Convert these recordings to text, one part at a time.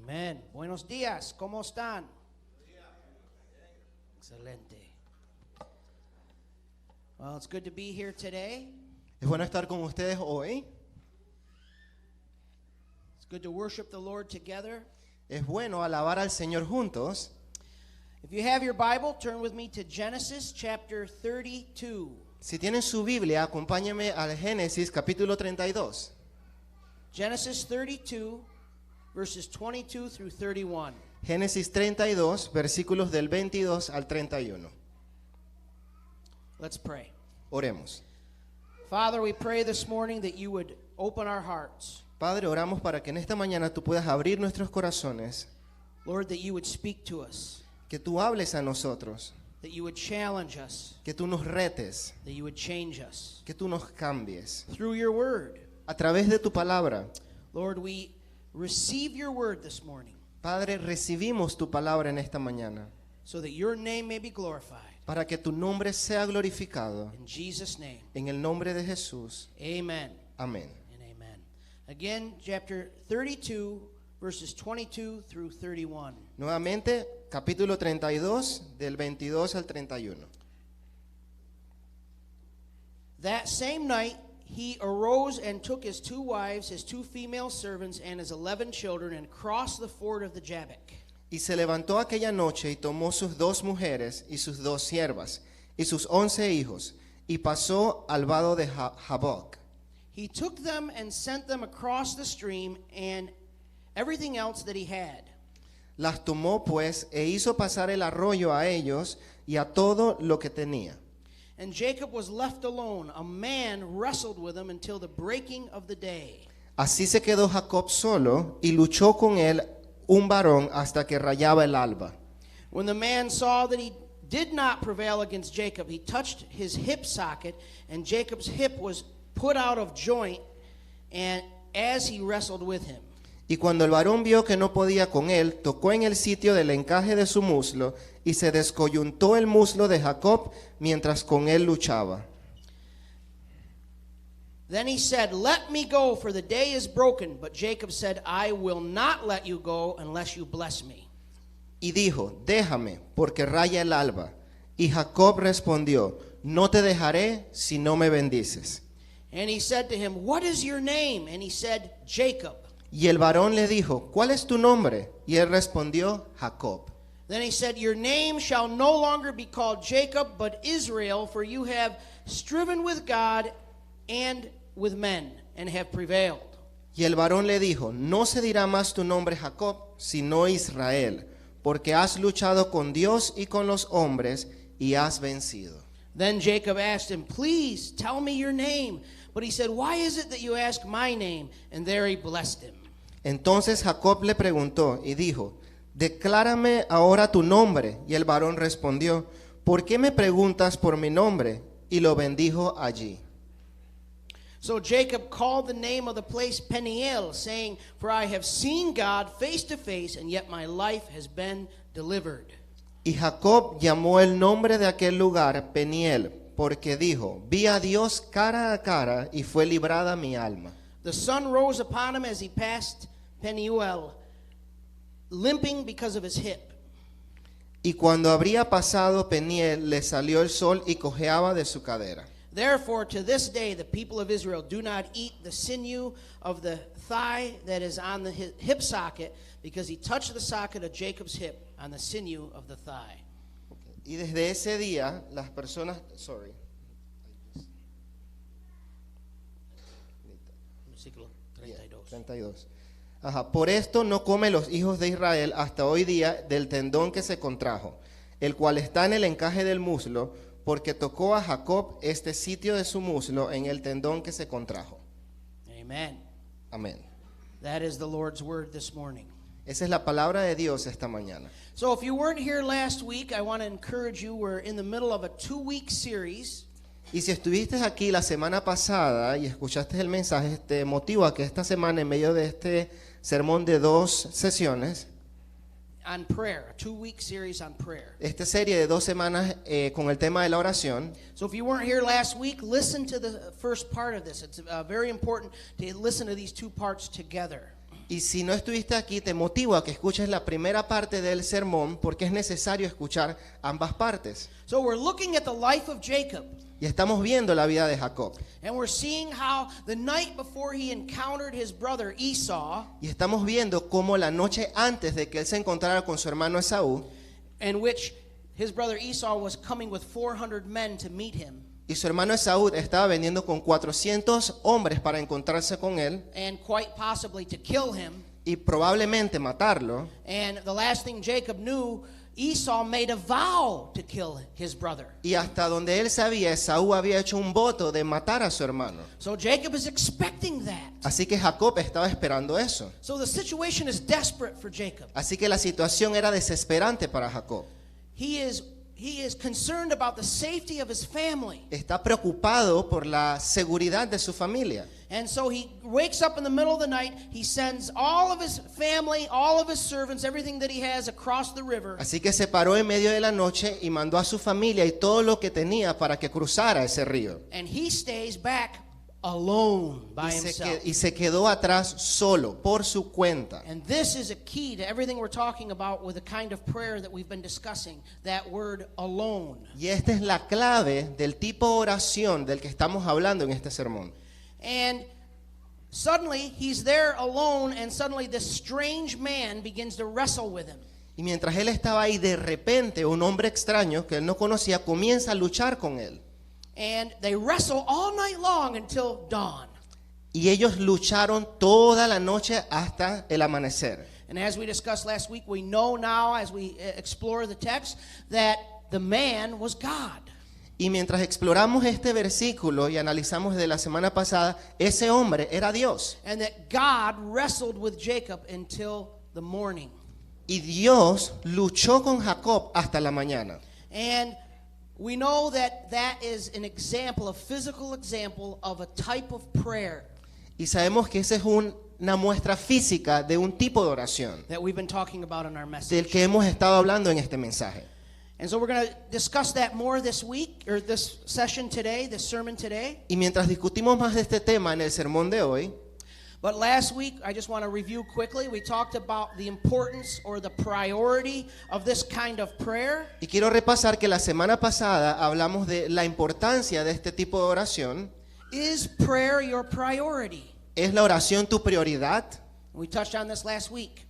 Amen. Buenos días. ¿Cómo están? Excelente. Well, it's good to be here today. Es bueno estar con ustedes hoy. It's good to worship the Lord together. Es bueno alabar al Señor juntos. If you have your Bible, turn with me to Genesis chapter 32. Si tienen su Biblia, acompáñenme al Génesis capítulo 32. Genesis 32, verses 22 through 31. Génesis 32, versículos del 22 al 31. Let's pray. Oremos. Father, we pray this morning that you would open our hearts. Padre, oramos para que en esta mañana tú puedas abrir nuestros corazones, Lord, that you would speak to us, que tú hables a nosotros, that you would challenge us, que tú nos retes, that you would change us que tú nos cambies. through your word. A través de tu palabra, Lord, we receive your word this morning Padre, recibimos tu palabra en esta mañana, so that your name may be glorified. para que tu nombre sea glorificado. In Jesus' name, En el nombre de Jesús. amen Amén. and amen. Again, chapter 32, verses 22 through 31. Nuevamente, capítulo 32, del 22 al 31. That same night, he arose and took his 2 wives, his 2 female servants, and his 11 children, and crossed the ford of the Jabbok. Y se levantó aquella noche y tomó sus 2 mujeres y sus 2 siervas y sus 11 hijos y pasó al vado de Jaboc. He took them and sent them across the stream and everything else that he had. Las tomó pues e hizo pasar el arroyo a ellos y a todo lo que tenía. And Jacob was left alone. A man wrestled with him until the breaking of the day. Así se quedó Jacob solo y luchó con él un varón hasta que rayaba el alba. When the man saw that he did not prevail against Jacob, he touched his hip socket, and Jacob's hip was put out of joint, and as he wrestled with him. Y cuando el varón vio que no podía con él, tocó en el sitio del encaje de su muslo y se descoyuntó el muslo de Jacob mientras con él luchaba. Then he said, "Let me go, for the day is broken." But Jacob said, "I will not let you go unless you bless me." Y dijo, déjame, porque raya el alba. Y Jacob respondió, no te dejaré si no me bendices. And he said to him, "What is your name?" And he said, "Jacob." Y el varón le dijo, ¿cuál es tu nombre? Y él respondió, Jacob. Then he said, "Your name shall no longer be called Jacob, but Israel, for you have striven with God and with men, and have prevailed." Y el varón le dijo, no se dirá más tu nombre Jacob, sino Israel, porque has luchado con Dios y con los hombres y has vencido. Then Jacob asked him, "Please tell me your name." But he said, "Why is it that you ask my name?" And there he blessed him. Entonces Jacob le preguntó y dijo, declárame ahora tu nombre. Y el varón respondió, ¿por qué me preguntas por mi nombre? Y lo bendijo allí. So Jacob called the name of the place Peniel, saying, "For I have seen God face to face, and yet my life has been delivered." Y Jacob llamó el nombre de aquel lugar Peniel, porque dijo, vi a Dios cara a cara y fue librada mi alma. The sun rose upon him as he passed Peniel, limping because of his hip. Y cuando habría pasado Peniel, le salió el sol y cojeaba de su cadera. Therefore, to this day, the people of Israel do not eat the sinew of the thigh that is on the hip socket, because he touched the socket of Jacob's hip on the sinew of the thigh. Y desde ese día, las personas... Versículo 32. 32. Ajá. Por esto no come los hijos de Israel hasta hoy día del tendón que se contrajo, el cual está en el encaje del muslo, porque tocó a Jacob este sitio de su muslo en el tendón que se contrajo. Amen. Amén. That is the Lord's word this morning. Esa es la palabra de Dios esta mañana. So if you weren't here last week, I want to encourage you. We're in the middle of a 2-week series. Y si estuviste aquí la semana pasada y escuchaste el mensaje, te motivo a que esta semana, en medio de este sermón de 2 sesiones, On prayer, a 2-week series on prayer. esta serie de 2 semanas con el tema de la oración. So if you weren't here last week, listen to the first part of this. It's very important to listen to these 2 parts together. Y si no estuviste aquí, te motivo a que escuches la primera parte del sermón porque es necesario escuchar ambas partes. So we're looking at the life of Jacob. Y estamos viendo la vida de Jacob. And we're seeing how the night before he encountered his brother Esau, Y estamos viendo cómo la noche antes de que él se encontrara con su hermano Esaú, in which his brother Esau was coming with 400 men to meet him, y su hermano Esaú estaba veniendo con 400 hombres para encontrarse con él and quite possibly to kill him. y probablemente matarlo. And the last thing Jacob knew, Esau made a vow to kill his brother. Y hasta donde él sabía, Esaú había hecho un voto de matar a su hermano. So Jacob is expecting that. Así que Jacob estaba esperando eso. So the situation is desperate for Jacob. Así que la situación era desesperante para Jacob. He is concerned about the safety of his family. Está preocupado por la seguridad de su familia. And so he wakes up in the middle of the night. He sends all of his family, all of his servants, everything that he has across the river. Así que se paró en medio de la noche y mandó a su familia y todo lo que tenía para que cruzara ese río. And he stays back alone by himself. Y se quedó atrás solo, por su cuenta. And this is a key to everything we're talking about with the kind of prayer that we've been discussing, that word alone. Y esta es la clave del tipo de oración del que estamos hablando en este sermón. And suddenly he's there alone, and suddenly this strange man begins to wrestle with him. Y mientras él estaba ahí, de repente un hombre extraño que él no conocía comienza a luchar con él. And they wrestle all night long until dawn. Y ellos lucharon toda la noche hasta el amanecer. And as we discussed last week, we know now as we explore the text that the man was God. Y mientras exploramos este versículo y analizamos de la semana pasada, ese hombre era Dios. And that God wrestled with Jacob until the morning. Y Dios luchó con Jacob hasta la mañana. And we know that that is an example, a physical example of a type of prayer Y sabemos que esa es una muestra física de un tipo de oración that we've been talking about in our message. del que hemos estado hablando en este mensaje. And so we're going to discuss that more this week, or this session today, this sermon today. Y mientras discutimos más de este tema en el sermón de hoy, But last week, I just want to review quickly. We talked about the importance or the priority of this kind of prayer. y quiero repasar que la semana pasada hablamos de la importancia de este tipo de oración. Is prayer your priority? ¿Es la oración tu prioridad? We touched on this last week.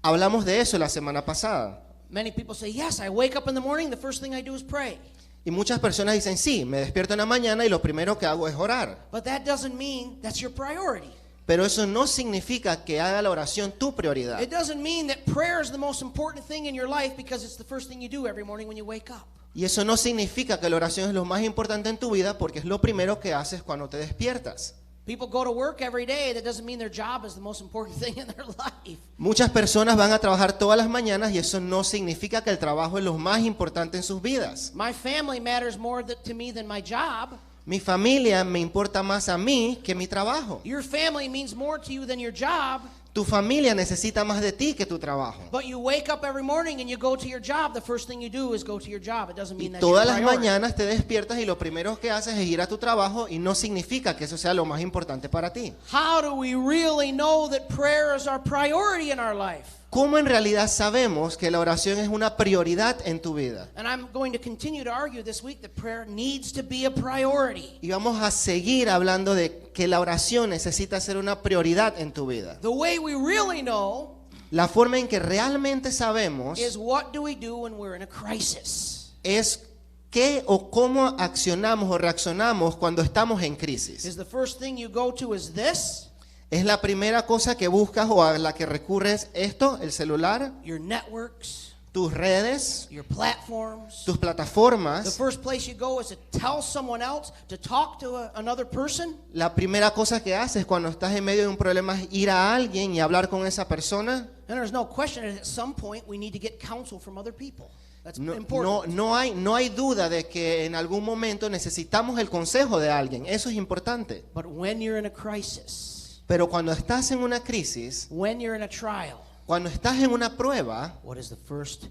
Hablamos de eso la semana pasada. Many people say, yes, I wake up in the morning, the first thing I do is pray. Y muchas personas dicen, sí, me despierto en la mañana y lo primero que hago es orar. But that doesn't mean that's your priority. Pero eso no significa que haga la oración tu prioridad. It doesn't mean that prayer is the most important thing in your life because it's the first thing you do every morning when you wake up. Y eso no significa que la oración es lo más importante en tu vida porque es lo primero que haces cuando te despiertas. People go to work every day. That doesn't mean their job is the most important thing in their life. Muchas personas van a trabajar todas las mañanas y eso no significa que el trabajo es lo más importante en sus vidas. My family matters more to me than my job. Mi familia me importa más a mí que mi trabajo. Your family means more to you than your job. Tu familia necesita más de ti que tu trabajo. But you wake up every morning and you go to your job. The first thing you do is go to your job. It doesn't Y mean that's your todas las priority. mañanas te despiertas y lo primero que haces es ir a tu trabajo y no significa que eso sea lo más importante para ti. How do we really know that prayer is our priority in our life? ¿Cómo en realidad sabemos que la oración es una prioridad en tu vida? And I'm going to continue to argue this week that prayer needs to be a priority. Y vamos a seguir hablando de que la oración necesita ser una prioridad en tu vida. The way we really know La forma en que realmente sabemos is what do we do when we're in a crisis? es qué o cómo accionamos o reaccionamos cuando estamos en crisis. Is the first thing you go to is this? ¿Es la primera cosa que buscas o a la que recurres esto, el celular, Your networks, tus redes, your platforms? tus The plataformas? first place you go is to tell someone else, to talk to another person? La primera cosa que haces cuando estás en medio de un problema es ir a alguien y hablar con esa persona. And there's no question that at some point we need to get counsel from other people. That's No, important. no hay duda de que en algún momento necesitamos el consejo de alguien. Eso es importante. But when you're in a crisis, Pero cuando estás en una crisis, when you're in a trial, cuando estás en una prueba, what is the first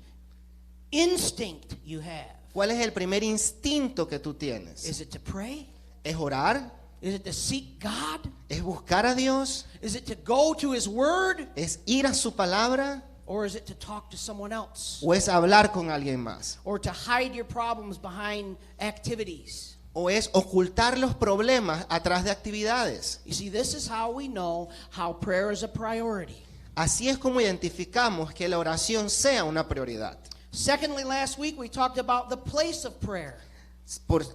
instinct you have? ¿cuál es el primer instinto que tú tienes? Is it to pray? ¿Es orar? Is it to seek God? ¿Es buscar a Dios? Is it to go to His Word? ¿Es ir a su palabra? Or is it to talk to someone else? ¿O es hablar con alguien más? Or to hide your problems behind activities? ¿O es ocultar los problemas atrás de actividades? You see, this is how we know how prayer is a priority. Así es como identificamos que la oración sea una prioridad. Secondly, last week we talked about the place of prayer.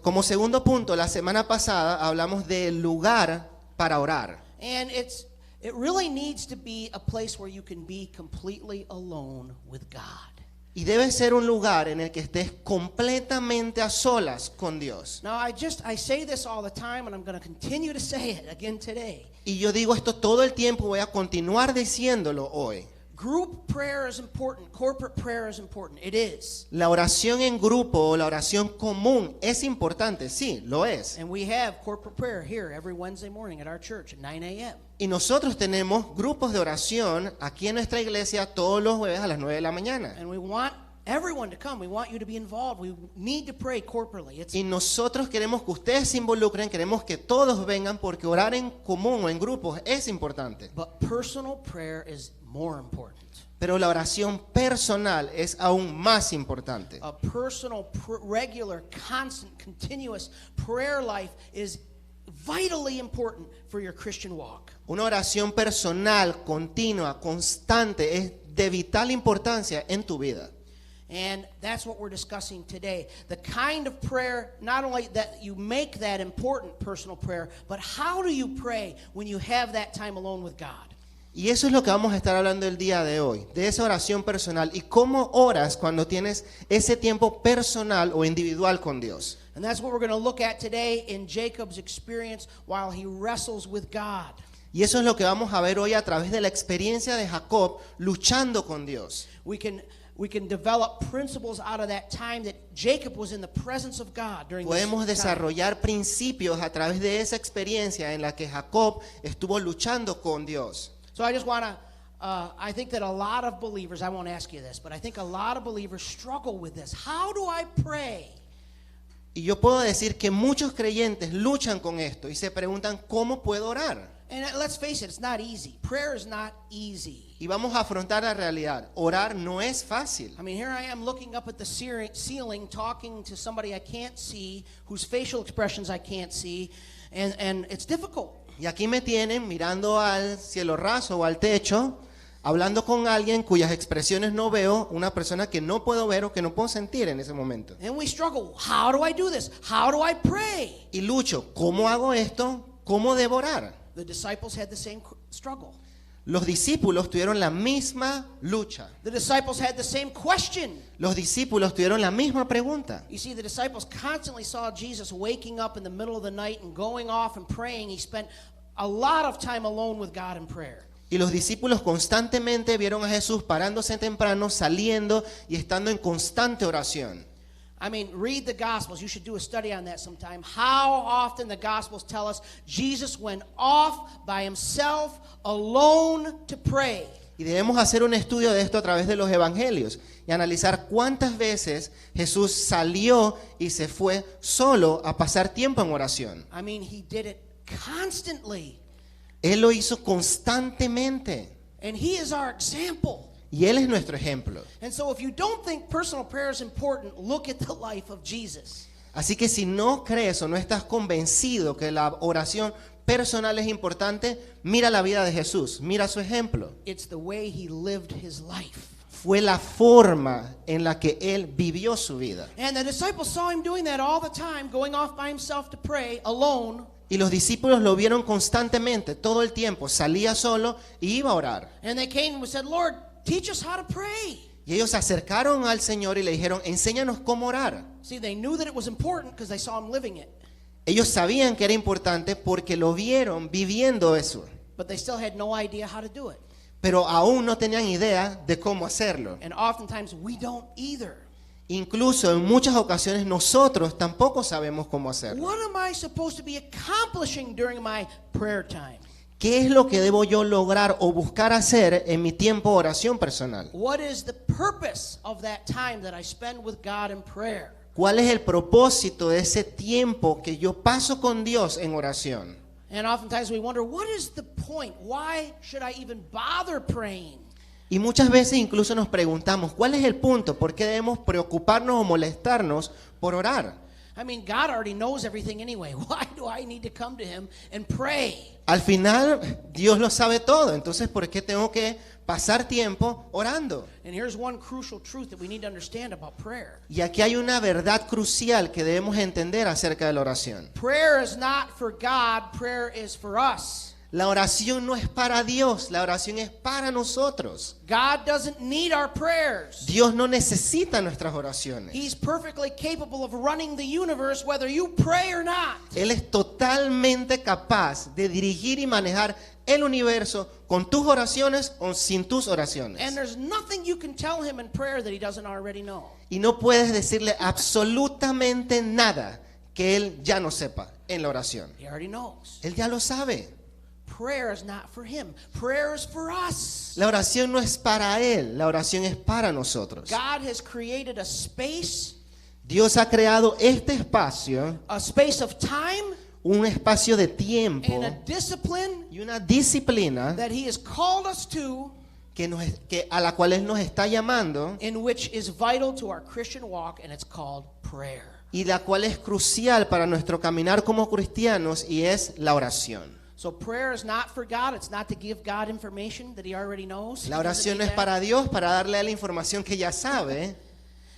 Como segundo punto, la semana pasada hablamos del lugar para orar. And it really needs to be a place where you can be completely alone with God. Y debe ser un lugar en el que estés completamente a solas con Dios. Now, I say this all the time, and I'm going to continue to say it again today. Y yo digo esto todo el tiempo, voy a continuar diciéndolo hoy. Group prayer is important. Corporate prayer is important. It is. La oración en grupo o la oración común es importante, sí, lo es. And we have corporate prayer here every Wednesday morning at our church at 9 a.m. Y nosotros tenemos grupos de oración aquí en nuestra iglesia todos los jueves a las 9 de la mañana. And we want everyone to come. We want you to be involved. We need to pray corporately. Y nosotros queremos que ustedes se involucren, queremos que todos vengan porque orar en común o en grupos es importante. But personal prayer is more important. Pero la oración personal es aún más importante. A personal, regular, constant, continuous prayer life is vitally important for your Christian walk. Una oración personal, continua, constante es de vital importancia en tu vida. And that's what we're discussing today. The kind of prayer, not only that you make that important personal prayer, but how do you pray when you have that time alone with God? Y eso es lo que vamos a estar hablando el día de hoy, de esa oración personal y cómo oras cuando tienes ese tiempo personal o individual con Dios. And that's what we're going to look at today in Jacob's experience while he wrestles with God. Y eso es lo que vamos a ver hoy a través de la experiencia de Jacob luchando con Dios. We can develop principles out of that time that Jacob was in the presence of God during Podemos this time. desarrollar principios a través de esa experiencia en la que Jacob estuvo luchando con Dios. So I just want to, I think that a lot of believers, I won't ask you this, but I think a lot of believers struggle with this. How do I pray? Y yo puedo decir que muchos creyentes luchan con esto y se preguntan ¿cómo puedo orar? And let's face it, it's not easy. Prayer is not easy. Y vamos a afrontar la realidad. Orar no es fácil. I mean, here I am looking up at the ceiling, talking to somebody I can't see, whose facial expressions I can't see, and it's difficult. Y aquí me tienen mirando al cielo raso o al techo, hablando con alguien cuyas expresiones no veo, una persona que no puedo ver o que no puedo sentir en ese momento. And we struggle. How do I do this? How do I pray? Y lucho, ¿cómo hago esto? ¿Cómo debo orar? The disciples had the same struggle. Los discípulos tuvieron la misma lucha. The disciples had the same question. Los discípulos tuvieron la misma pregunta. You see, the disciples constantly saw Jesus waking up in the middle of the night and going off and praying. He spent a lot of time alone with God in prayer. Y los discípulos constantemente vieron a Jesús parándose temprano, saliendo y estando en constante oración. I mean, read the Gospels. You should do a study on that sometime. How often the Gospels tell us Jesus went off by himself alone to pray. Y debemos hacer un estudio de esto a través de los evangelios y analizar cuántas veces Jesús salió y se fue solo a pasar tiempo en oración. I mean, he did it constantly. Él lo hizo constantemente And he is our example. y Él es nuestro ejemplo. And so if you don't think personal prayer is important, look at the life of Jesus. Así que si no crees o no estás convencido que la oración personal es importante, mira la vida de Jesús, mira su ejemplo. It's the way he lived his life. Fue la forma en la que Él vivió su vida. And the disciples saw him doing that all the time, going off by himself to pray alone. Y los discípulos lo vieron constantemente, todo el tiempo, salía solo y iba a orar. And they came and said, Lord, teach us how to pray. Y ellos se acercaron al Señor y le dijeron, enséñanos cómo orar. See, they knew that it was important because they saw him living it. Ellos sabían que era importante porque lo vieron viviendo eso. But they still had no idea how to do it. Pero aún no tenían idea de cómo hacerlo. And oftentimes we don't either. Incluso en muchas ocasiones nosotros tampoco sabemos cómo hacerlo. What am I supposed to be accomplishing during my prayer time? ¿Qué es lo que debo yo lograr o buscar hacer en mi tiempo de oración personal? What is the purpose of that time that I spend with God in prayer? ¿Cuál es el propósito de ese tiempo que yo paso con Dios en oración? And oftentimes we wonder, what is the point? Why should I even bother praying? Y muchas veces incluso nos preguntamos, ¿cuál es el punto? ¿Por qué debemos preocuparnos o molestarnos por orar? I mean, God already knows everything anyway. Why do I need to come to Him and pray? Al final, Dios lo sabe todo, entonces ¿por qué tengo que pasar tiempo orando? And here's one crucial truth that we need to understand about prayer. Y aquí hay una verdad crucial que debemos entender acerca de la oración. Prayer is not for God, prayer is for us. La oración no es para Dios, la oración es para nosotros. God doesn't need our prayers. Dios no necesita nuestras oraciones. He's perfectly capable of running the universe whether you pray or not. Él es totalmente capaz de dirigir y manejar el universo con tus oraciones o sin tus oraciones. And there's nothing you can tell Him in prayer that He doesn't already know. Y no puedes decirle absolutamente nada que Él ya no sepa en la oración. He already knows. Él ya lo sabe. Prayer is not for Him. Prayer is for us. La oración no es para Él, la oración es para nosotros. God has created a space Dios ha creado este espacio, a space of time un espacio de tiempo and a discipline y una disciplina that He has called us to, a la cual Él nos está llamando in which is vital to our Christian walk, and it's called prayer. y la cual es crucial para nuestro caminar como cristianos y es la oración. So prayer is not for God. It's not to give God information that He already knows. La oración no es para Dios, para darle a la información que ya sabe.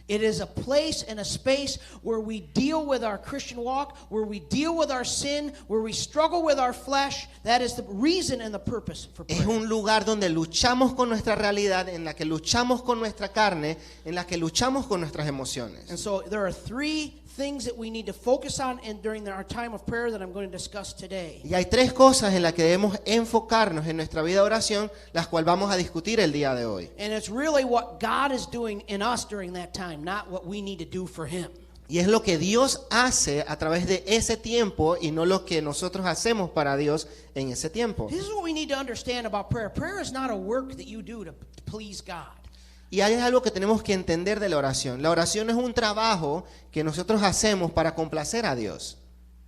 It is a place and a space where we deal with our Christian walk, where we deal with our sin, where we struggle with our flesh. That is the reason and the purpose for prayer. Es un lugar donde luchamos con nuestra realidad, en la que luchamos con nuestra carne, en la que luchamos con nuestras emociones. And so there are three things that we need to focus on during our time of prayer that I'm going to discuss today. Y hay tres cosas en las que debemos enfocarnos en nuestra vida de oración, las cuales vamos a discutir el día de hoy. And it's really what God is doing in us during that time, not what we need to do for Him. Y es lo que Dios hace a través de ese tiempo y no lo que nosotros hacemos para Dios en ese tiempo. This is what we need to understand about prayer. Prayer is not a work that you do to please God. Y hay algo que tenemos que entender de la oración. La oración es un trabajo que nosotros hacemos para complacer a Dios.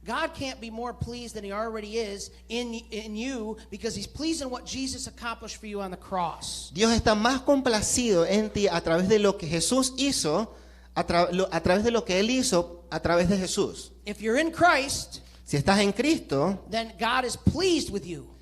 God can't be more pleased than He already is in you because He's pleased in what Jesus accomplished for you on the cross. Dios está más complacido en ti a través de lo que Jesús hizo, a través de lo que Él hizo a través de Jesús. If you're in Christ, Si estás en Cristo, then God is pleased with you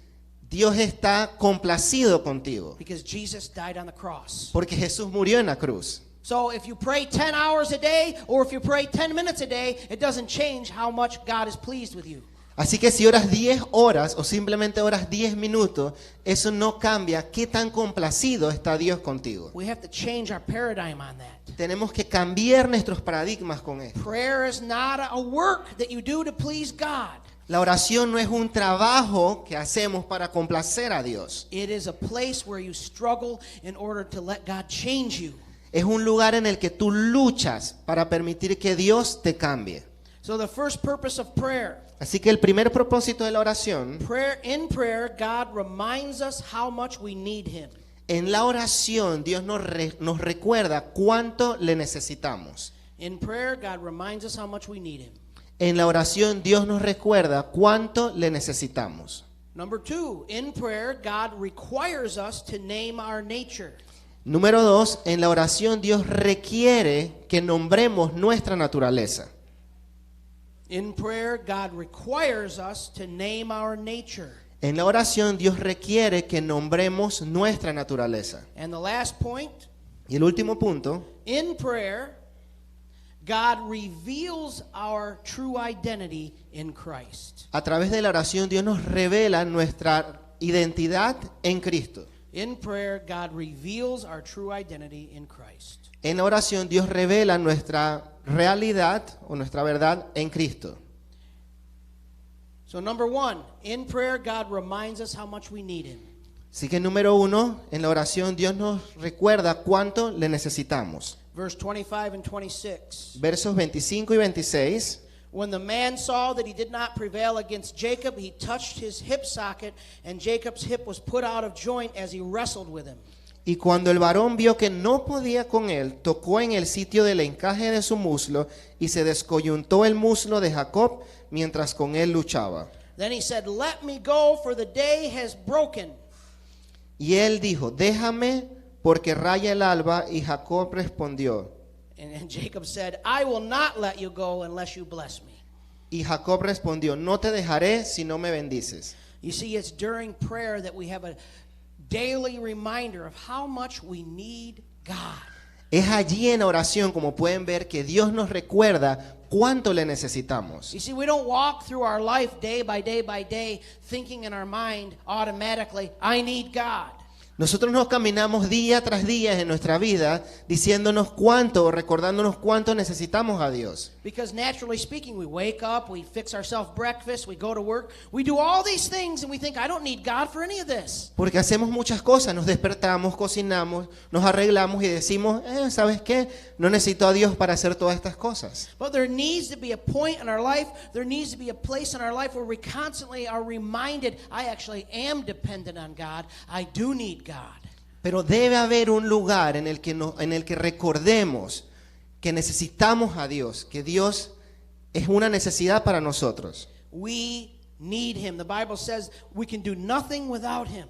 Dios está complacido contigo, because Jesus died on the cross. porque Jesús murió en la cruz. So if you pray 10 hours a day or if you pray 10 minutes a day, it doesn't change how much God is pleased with you. Así que si oras 10 horas o simplemente oras 10 minutos, eso no cambia qué tan complacido está Dios contigo. We have to change our paradigm on that. Tenemos que cambiar nuestros paradigmas con esto. Prayer is not a work that you do to please God. La oración no es un trabajo que hacemos para complacer a Dios. It is a place where you struggle in order to let God change you. Es un lugar en el que tú luchas para permitir que Dios te cambie. So the first purpose of prayer, Así que el primer propósito de la oración, in prayer, God reminds us how much we need Him. en la oración Dios nos recuerda cuánto le necesitamos. In prayer, God reminds us how much we need Him. En la oración Dios nos recuerda cuánto le necesitamos. Number two, in prayer, God requires us to name our nature. Número 2, en la oración Dios requiere que nombremos nuestra naturaleza. In prayer, God requires us to name our nature. En la oración Dios requiere que nombremos nuestra naturaleza. And the last point, Y el último punto, in prayer, God reveals our true identity in Christ. a través de la oración Dios nos revela nuestra identidad en Cristo. In prayer, God reveals our true identity in Christ. En la oración Dios revela nuestra realidad o nuestra verdad en Cristo. So number one, in prayer, God reminds us how much we need Him. Así que número 1, en la oración Dios nos recuerda cuánto le necesitamos. Verse 25 and 26. Versos 25 y 26. When the man saw that he did not prevail against Jacob, he touched his hip socket, and Jacob's hip was put out of joint as he wrestled with him. Y cuando el varón vio que no podía con él, tocó en el sitio del encaje de su muslo y se descoyuntó el muslo de Jacob mientras con él luchaba. Then he said, "Let me go, for the day has broken." Y él dijo, déjame porque raya el alba. Y Jacob respondió. And Jacob said, "I will not let you go unless you bless me." Y Jacob respondió, no te dejaré si no me bendices. You see, it's during prayer that we have a daily reminder of how much we need God. Es allí en oración, como pueden ver, que Dios nos recuerda cuánto le necesitamos. You see, we don't walk through our life day by day thinking in our mind automatically, "I need God." Nosotros nos caminamos día tras día en nuestra vida diciéndonos cuánto, recordándonos cuánto necesitamos a Dios. Because naturally speaking, we wake up, we fix ourselves breakfast, we go to work, we do all these things and we think, "I don't need God for any of this." Porque hacemos muchas cosas, nos despertamos, cocinamos, nos arreglamos y decimos, ¿sabes qué? No necesito a Dios para hacer todas estas cosas. But there needs to be a point in our life, there needs to be a place in our life where we constantly are reminded, "I actually am dependent on God. I do need God." Pero debe haber un lugar en el que recordemos que necesitamos a Dios, que Dios es una necesidad para nosotros. We need Him. The Bible says we can do nothing without Him.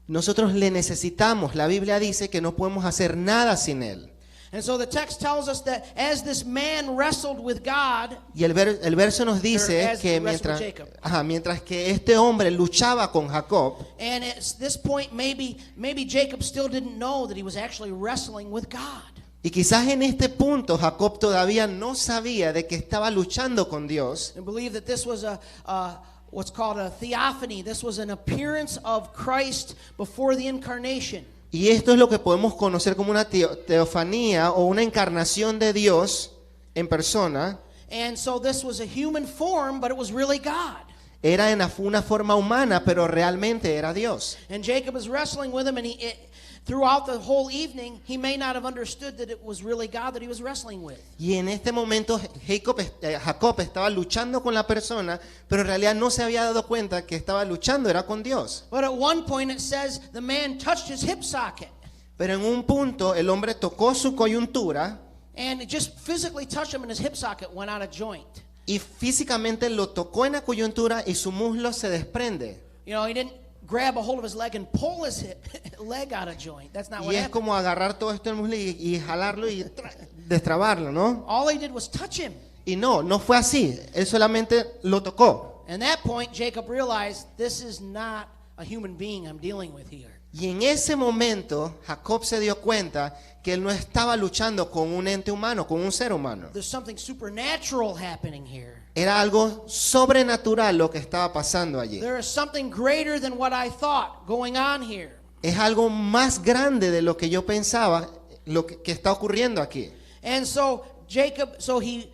Nosotros le necesitamos. La Biblia dice que no podemos hacer nada sin Él. And so the text tells us that as this man wrestled with God, Y el verso nos dice as que he wrestled with mientras que este hombre luchaba con Jacob, and at this point maybe Jacob still didn't know that he was actually wrestling with God. y quizás en este punto Jacob todavía no sabía de que estaba luchando con Dios, And believe that this was what's called a theophany. This was an appearance of Christ before the incarnation. y esto es lo que podemos conocer como una teofanía o una encarnación de Dios en persona. And so this was a human form, but it was really God. Era en una forma humana, pero realmente era Dios. And Jacob is wrestling with him, and throughout the whole evening, he may not have understood that it was really God that he was wrestling with. Y en este momento Jacob estaba luchando con la persona, pero en realidad no se había dado cuenta que estaba luchando era con Dios. But at one point it says the man touched his hip socket, Pero en un punto el hombre tocó su coyuntura and it just physically touched him, and his hip socket went out of joint. y físicamente lo tocó en la coyuntura y su muslo se desprende. You know, he didn't grab a hold of his leg and pull his leg out of joint. That's not what Y es happened. como agarrar todo esto en el muslo y jalarlo y destrabarlo, ¿no? All he did was touch him. Y no fue así. Él solamente lo tocó. And at that point, Jacob realized this is not a human being I'm dealing with here. Y en ese momento Jacob se dio cuenta que él no estaba luchando con un ente humano, con un ser humano. There's something supernatural happening here. Era algo sobrenatural lo que estaba pasando allí. There is something greater than what I thought going on here. Es algo más grande de lo que yo pensaba, lo que está ocurriendo aquí. And so he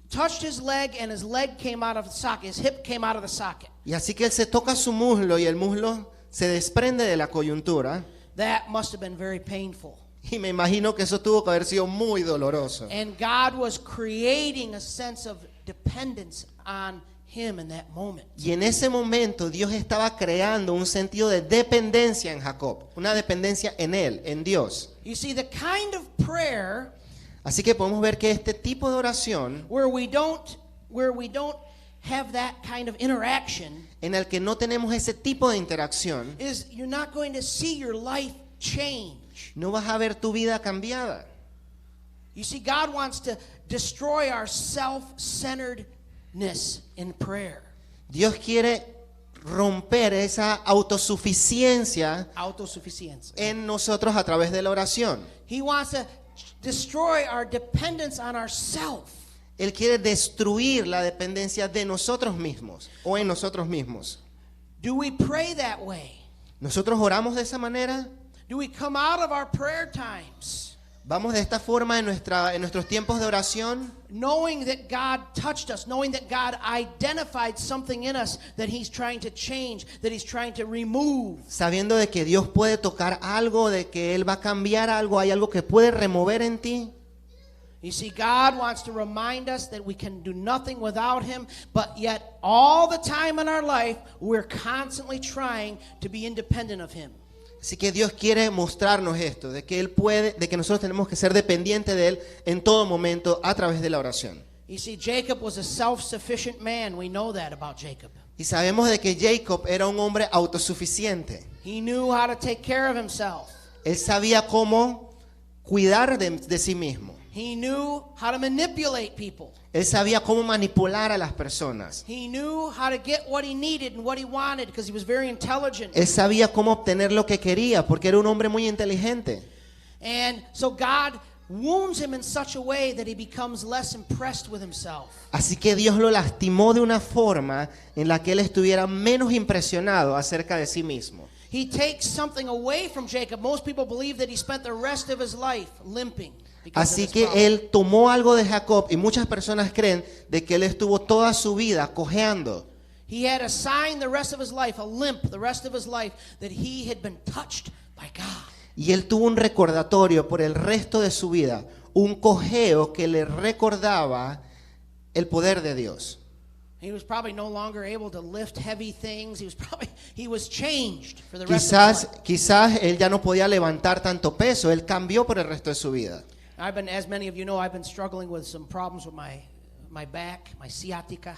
touched his leg, and his leg came out of the socket. His hip came out of the socket. Y así que él se toca su muslo y el muslo se desprende de la coyuntura. That must have been very painful. Y me imagino que eso tuvo que haber sido muy doloroso. And God was creating a sense of dependence on him in that moment. Y en ese momento Dios estaba creando un sentido de dependencia en Jacob, una dependencia en él, en Dios. You see, the kind of prayer Así que podemos ver que este tipo de oración where we don't have that kind of interaction en el que no tenemos ese tipo de interacción, is you're not going to see your life change. no vas a ver tu vida cambiada. You see, God wants to destroy our self-centeredness in prayer. Dios quiere romper esa autosuficiencia Autosuficiencia. en nosotros a través de la oración. He wants to destroy our dependence on ourselves. Él quiere destruir la dependencia de nosotros mismos o en nosotros mismos. Do we pray that way? ¿Nosotros oramos de esa manera? Do we come out of our prayer times ¿Vamos de esta forma en nuestros tiempos de oración? knowing that God touched us, knowing that God identified something in us that He's trying to change, that He's trying to remove? Sabiendo de que Dios puede tocar algo, de que Él va a cambiar algo, hay algo que puede remover en ti. You see, God wants to remind us that we can do nothing without Him, but yet all the time in our life, we're constantly trying to be independent of Him. Así que Dios quiere mostrarnos esto, de que Él puede, de que nosotros tenemos que ser dependientes de Él en todo momento a través de la oración. You see, Jacob was a self-sufficient man. We know that about Jacob. Y sabemos de que Jacob era un hombre autosuficiente. He knew how to take care of himself. Él sabía cómo cuidar de sí mismo. He knew how to manipulate people. Él sabía cómo manipular a las personas. He knew how to get what he needed and what he wanted because he was very intelligent. Él sabía cómo obtener lo que quería porque era un hombre muy inteligente. And so God wounds him in such a way that he becomes less impressed with himself. Así que Dios lo lastimó de una forma en la que él estuviera menos impresionado acerca de sí mismo. He takes something away from Jacob. Most people believe that he spent the rest of his life limping. Así que él tomó algo de Jacob y muchas personas creen de que él estuvo toda su vida cojeando. He had a sign the rest of his life, a limp the rest of his life, that he had been touched by God. Y él tuvo un recordatorio por el resto de su vida, un cojeo que le recordaba el poder de Dios. He was probably no longer able to lift heavy things. He was changed for the rest of his life. Quizás él ya no podía levantar tanto peso, él cambió por el resto de su vida. As many of you know, I've been struggling with some problems with my back, my sciatica.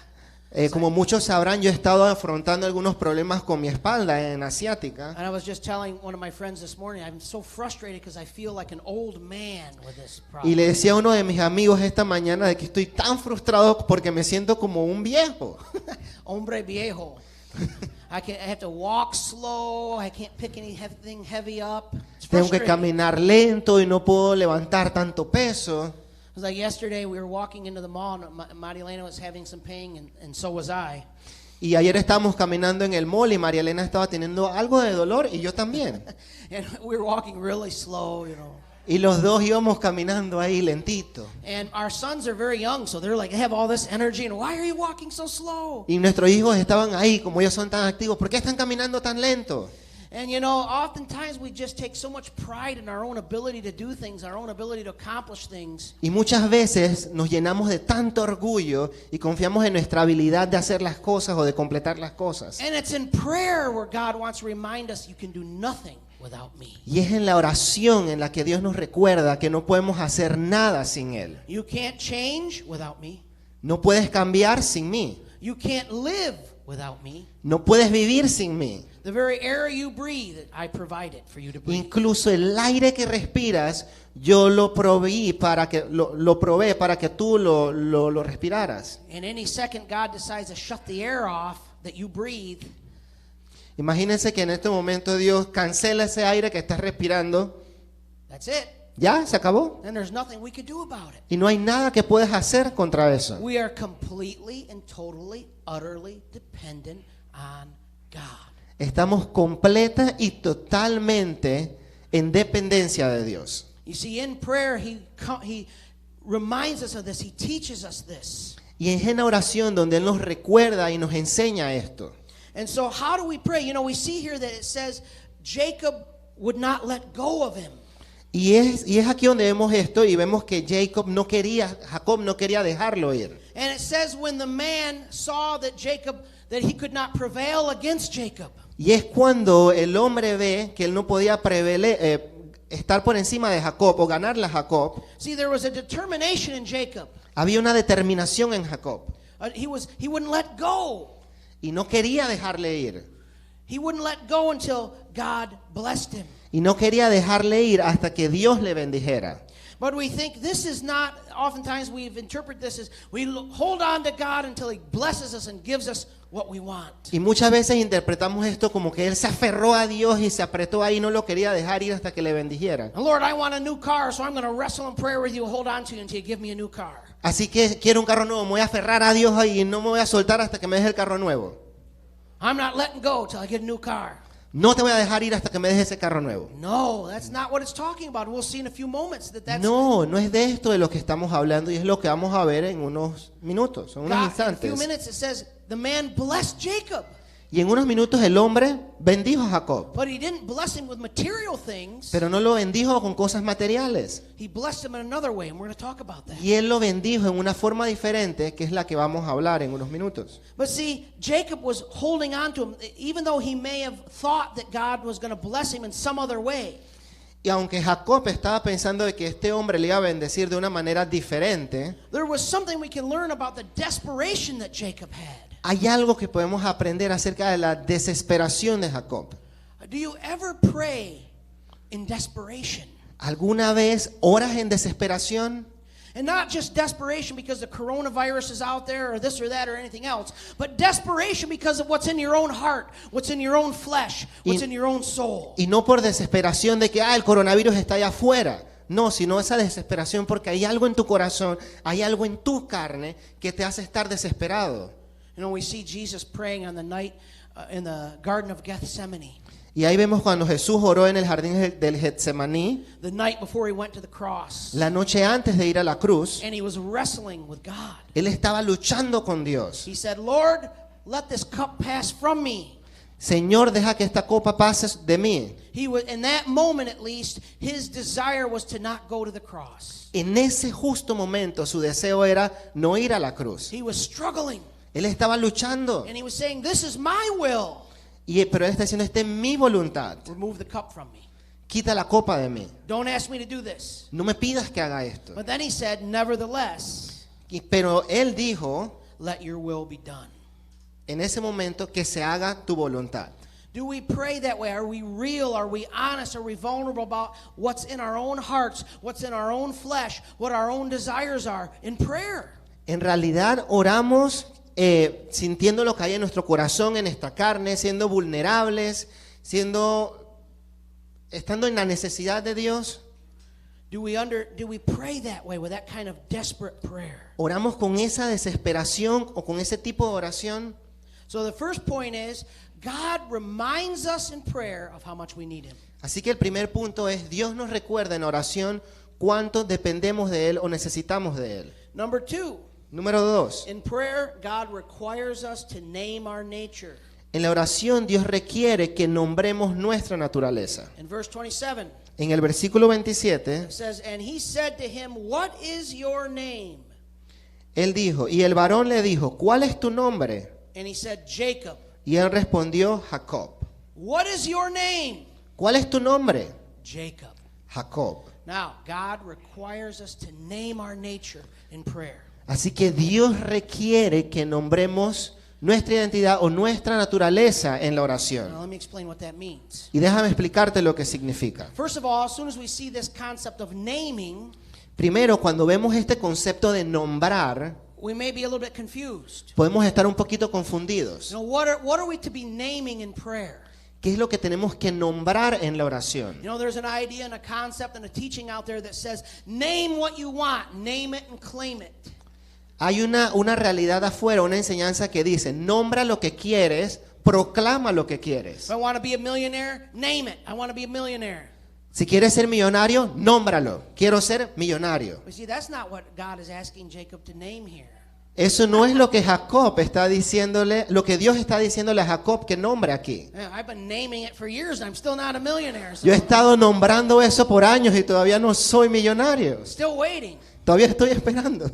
Como muchos sabrán, yo he estado afrontando algunos problemas con mi espalda en asiática. And I was just telling one of my friends this morning, I'm so frustrated because I feel like an old man with this problem. Y le decía a uno de mis amigos esta mañana de que estoy tan frustrado porque me siento como un viejo. Hombre viejo. I have to walk slow. I can't pick anything heavy up. It's Tengo que frustrating. caminar lento y no puedo levantar tanto peso. It was like yesterday we were walking into the mall and Maria Elena was having some pain and so was I. Y ayer estábamos caminando en el mall y María Elena estaba teniendo algo de dolor y yo también. And we were walking really slow, you know. Y los dos íbamos caminando ahí lentito. And our sons are very young, so they're like, they have all this energy, and why are you walking so slow? Y nuestros hijos estaban ahí, como ellos son tan activos, ¿por qué están caminando tan lento? And you know, oftentimes we just take so much pride in our own ability to do things, our own ability to accomplish things. Y muchas veces nos llenamos de tanto orgullo y confiamos en nuestra habilidad de hacer las cosas o de completar las cosas. And it's in prayer where God wants to remind us, you can do nothing without me. Y es en la oración en la que Dios nos recuerda que no podemos hacer nada sin Él. You can't change without me. No puedes cambiar sin mí. You can't live without me. No puedes vivir sin mí. The very air you breathe, I provided for you to breathe. Incluso el aire que respiras, yo lo proveí para que lo probé para que tú lo respiraras. And any second God decides to shut the air off that you breathe. Imagínense que en este momento Dios cancela ese aire que estás respirando. That's it. Ya, se acabó. And there's nothing we could do about it. Y no hay nada que puedas hacer contra eso. We are completely and totally, utterly dependent on God. Estamos completa y totalmente en dependencia de Dios. You see, in prayer, he reminds us of this. He teaches us this. Y es en la oración donde Él nos recuerda y nos enseña esto. And so how do we pray? You know, we see here that it says Jacob would not let go of him. Y es aquí donde vemos esto y vemos que Jacob no quería dejarlo ir. And it says when the man saw that that he could not prevail against Jacob. Y es cuando el hombre ve que él no podía estar por encima de Jacob o ganarle a Jacob. See, there was a determination in Jacob. Había una determinación en Jacob. He wouldn't let go. Y no quería dejarle ir. He wouldn't let go until God blessed him. Y no quería dejarle ir hasta que Dios le bendijera. But we think this is not, oftentimes we've interpreted this as we hold on to God until He blesses us and gives us what we want. Y muchas veces interpretamos esto como que él se aferró a Dios y se apretó ahí y no lo quería dejar ir hasta que le bendijera. And Lord, I want a new car, so I'm going to wrestle in prayer with you, hold on to you until you give me a new car. Así que quiero un carro nuevo, me voy a aferrar a Dios ahí y no me voy a soltar hasta que me deje el carro nuevo. I'm not letting go till I get a new car. No te voy a dejar ir hasta que me dejes ese carro nuevo. No, that's not what it's talking about. We'll see in a few moments that's No, no es de esto de lo que estamos hablando y es lo que vamos a ver en unos minutos, en unos God. In a instantes. few minutes it says the man blessed Jacob. Y en unos minutos el hombre bendijo a Jacob, But he didn't bless him with material things. pero no lo bendijo con cosas materiales. He blessed him in another way, and we're going to talk about that. Y él lo bendijo en una forma diferente, que es la que vamos a hablar en unos minutos. But see, Jacob was holding on to him, even though he may have thought that God was going to bless him in some other way. Y aunque Jacob estaba pensando de que este hombre le iba a bendecir de una manera diferente, There was something we can learn about the desperation that Jacob had. hay algo que podemos aprender acerca de la desesperación de Jacob. Do you ever pray in desperation? ¿Alguna vez oras en desesperación? And not just desperation because the coronavirus is out there or this or that or anything else, but desperation because of what's in your own heart, what's in your own flesh, what's in your own soul. Y no por desesperación de que el coronavirus está allá afuera. No, sino esa desesperación porque hay algo en tu corazón, hay algo en tu carne que te hace estar desesperado. You know, we see Jesus praying on the night in the Garden of Gethsemane, Y ahí vemos cuando Jesús oró en el jardín del Getsemaní, the night before he went to the cross, la noche antes de ir a la cruz, and he was wrestling with God. él estaba luchando con Dios. He said, Lord, let this cup pass from me. Señor, deja que esta copa pase de mí. He was, in that moment at least, his desire was to not go to the cross. En ese justo momento su deseo era no ir a la cruz. He was struggling, Él estaba luchando. and he was saying, this is my will. Pero él está diciendo, esta es mi voluntad. Remove the cup from me. Quita la copa de mí. Don't ask me to do this. No me pidas que haga esto. But then he said, nevertheless, Pero él dijo let your will be done. en ese momento que se haga tu voluntad. Do we pray that way? Are we real? Are we honest? Are we vulnerable about what's in our own hearts, what's in our own flesh, what our own desires are in prayer? En realidad oramos sintiendo lo que hay en nuestro corazón, en nuestra carne, siendo vulnerables, estando en la necesidad de Dios. Do we pray that way with that kind of desperate prayer? Oramos con esa desesperación o con ese tipo de oración. So the first point is God reminds us in prayer of how much we need him. Así que el primer punto es Dios nos recuerda en oración cuánto dependemos de Él o necesitamos de Él. Number 2, Número 2. in prayer God requires us to name our nature. En la oración Dios requiere que nombremos nuestra naturaleza. In verse 27, En el versículo 27, it says, and he said to him, what is your name? Él dijo, y el varón le dijo, ¿cuál es tu nombre? And he said, Jacob. Y él respondió, Jacob. What is your name? ¿Cuál es tu nombre? Jacob. Jacob. Now, God requires us to name our nature in prayer. Así que Dios requiere que nombremos nuestra identidad o nuestra naturaleza en la Now, oración. let me explain what that means. Y déjame explicarte lo que significa. First of all, as soon as we see this concept of naming, Primero, cuando vemos este concepto de nombrar, we may be a little bit confused. podemos estar un poquito confundidos. You know, what are we to be naming in prayer? ¿Qué es lo que tenemos que nombrar en la oración? You know, there's an idea and a concept and a teaching out there that says, name what you want, name it and claim it. Hay una realidad afuera, una enseñanza que dice, nombra lo que quieres, proclama lo que quieres. If I want to be a millionaire, name it. I want to be a millionaire. Si quieres ser millonario, nómbralo. Quiero ser millonario. But see, that's not what God is asking Jacob to name here. Eso no es lo que Jacob está diciéndole, lo que Dios está diciéndole a Jacob que nombre aquí. I've been naming it for years and I'm still not a millionaire. So Yo he estado nombrando eso por años y todavía no soy millonario. still waiting. Todavía estoy esperando.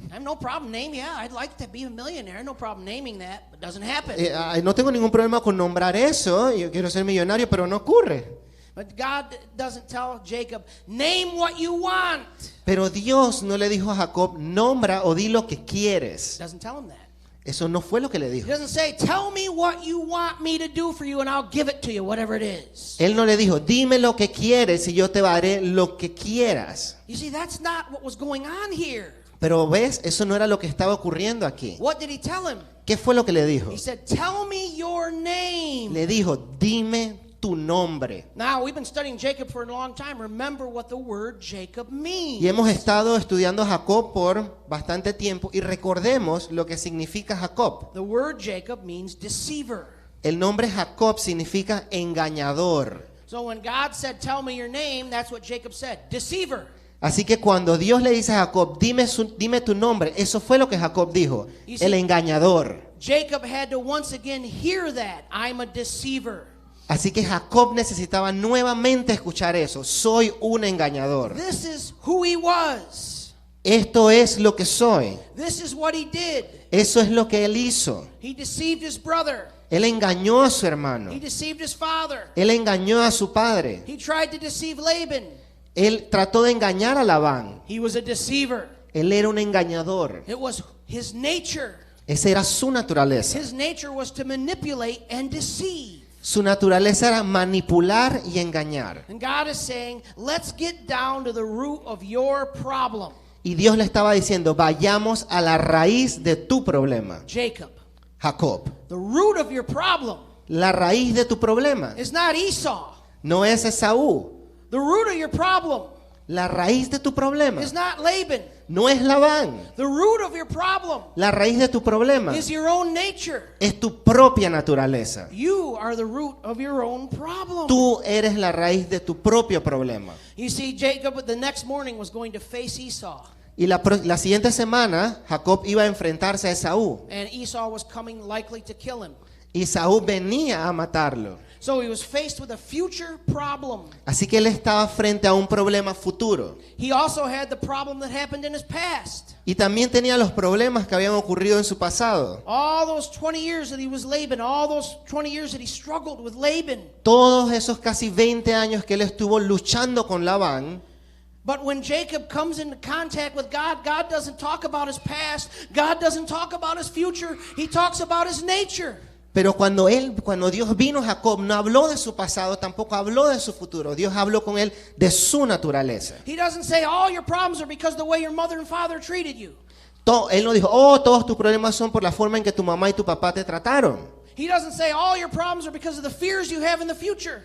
I have no problem naming. Yeah, I'd like to be a millionaire. No problem naming that, but it doesn't happen. No tengo ningún problema con nombrar eso. Yo quiero ser millonario, pero no ocurre. But God doesn't tell Jacob, name what you want. Pero Dios no le dijo a Jacob, nombra o di lo que quieres. Doesn't tell him that. Eso no fue lo que le He dijo. doesn't say, tell me what you want me to do for you and I'll give it to you, whatever it is. Él no le dijo, dime lo que quieres y yo te daré lo que quieras. You see, that's not what was going on here. Pero ves, eso no era lo que estaba ocurriendo aquí. What did he tell him? ¿Qué fue lo que le dijo? He said, tell me your name. Le dijo, dime tu nombre. Now, we've been studying Jacob for a long time. Remember what the word Jacob means. Y hemos estado estudiando a Jacob por bastante tiempo y recordemos lo que significa Jacob. The word Jacob means deceiver. El nombre Jacob significa engañador. So when God said, tell me your name, that's what Jacob said, deceiver. Así que cuando Dios le dice a Jacob, dime tu nombre, eso fue lo que Jacob dijo, You see- el engañador. Jacob had to once again hear that, I'm a deceiver. Así que Jacob necesitaba nuevamente escuchar eso, soy un engañador. This is who he was. Esto es lo que soy, This is what he did. eso es lo que él hizo. He deceived his brother. Él engañó a su hermano, He deceived his father. él engañó a su padre, He tried to deceive Laban. él trató de engañar a Labán, He was a deceiver. él era un engañador, It was his nature. Esa era su naturaleza. His nature was to manipulate and deceive. Su naturaleza era manipular y engañar. And God is saying, let's get down to the root of your problem. Y Dios le estaba diciendo, vayamos a la raíz de tu problema. Jacob, Jacob, the root of your problem la raíz de tu problema is not Esau. no es Esaú. The root of your problem La raíz de tu problema is not Laban. no es Labán. The root of your problem La raíz de tu problema is your own nature. es tu propia naturaleza. You are the root of your own problem. Tú eres la raíz de tu propio problema. You see, Jacob the next morning was going to face Esau. Y la siguiente semana, Jacob iba a enfrentarse a Esaú. And Esau was coming likely to kill him. Y Esaú venía a matarlo. So he was faced with a future problem. Así que él estaba frente a un problema futuro. He also had the problem that happened in his past. Y también tenía los problemas que habían ocurrido en su pasado. All those 20 years that he was Laban, all those 20 years that he struggled with Laban. Todos esos casi 20 años que él estuvo luchando con Labán. But when Jacob comes into contact with God, God doesn't talk about his past. God doesn't talk about his future. He talks about his nature. Pero cuando Dios vino a Jacob, no habló de su pasado, tampoco habló de su futuro. Dios habló con él de su naturaleza. He doesn't say all your problems are because of the way your mother and father treated you. Él no dijo, oh, todos tus problemas son por la forma en que tu mamá y tu papá te trataron. He doesn't say all your problems are because of the fears you have in the future.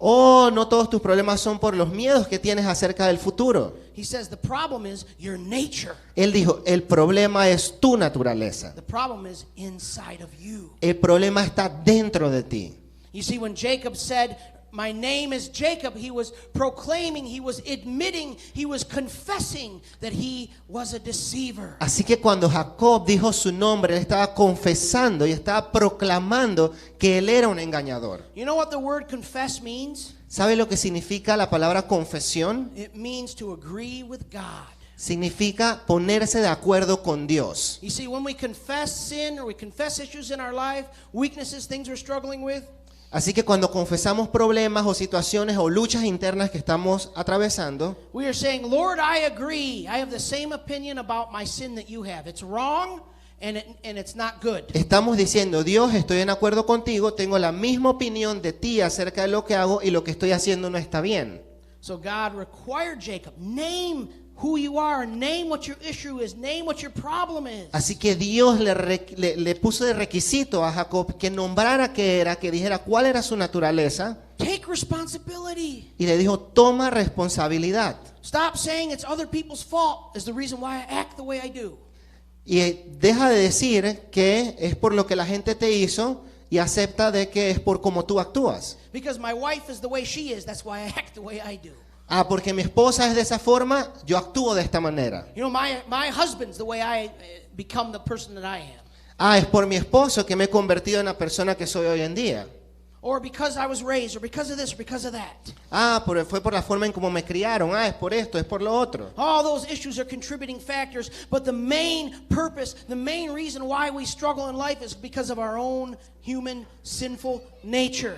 Oh, no todos tus problemas son por los miedos que tienes acerca del futuro. He says the problem is your nature. Él dijo, el problema es tu naturaleza. The problem is inside of you. El problema está dentro de ti. You see, when Jacob said, my name is Jacob, he was proclaiming, he was admitting, he was confessing that he was a deceiver. Así que cuando Jacob dijo su nombre, él estaba confesando y estaba proclamando que él era un engañador. You know what the word confess means? ¿Sabe lo que significa la palabra confesión? It means to agree with God. Significa ponerse de acuerdo con Dios. You see, when we confess sin or we confess issues in our life, weaknesses, things we're struggling with, Así que cuando confesamos problemas o situaciones o luchas internas que estamos atravesando, we are saying, Lord, I agree. I have the same opinion about my sin that you have. It's wrong and it's not good. estamos diciendo, Dios, estoy en acuerdo contigo, tengo la misma opinión de ti acerca de lo que hago y lo que estoy haciendo no está bien. So God required Jacob, name who you are, name what your issue is, name what your problem is. Así que Dios le puso de requisito a Jacob que nombrara qué era, que dijera cuál era su naturaleza Take responsibility. y le dijo, toma responsabilidad. Stop saying it's other people's fault is the reason why I act the way I do. Y deja de decir que es por lo que la gente te hizo y acepta de que es por cómo tú actúas. Because my wife is the way she is, that's why I act the way I do. Ah, porque mi esposa es de esa forma, yo actúo de esta manera. You know, my husband's the way I become the person that I am. Ah, es por mi esposo que me he convertido en la persona que soy hoy en día. Or because I was raised, or because of this, or because of that. Ah, fue por la forma en cómo me criaron. Ah, es por esto, es por lo otro. All those issues are contributing factors, but the main purpose, the main reason why we struggle in life is because of our own human sinful nature.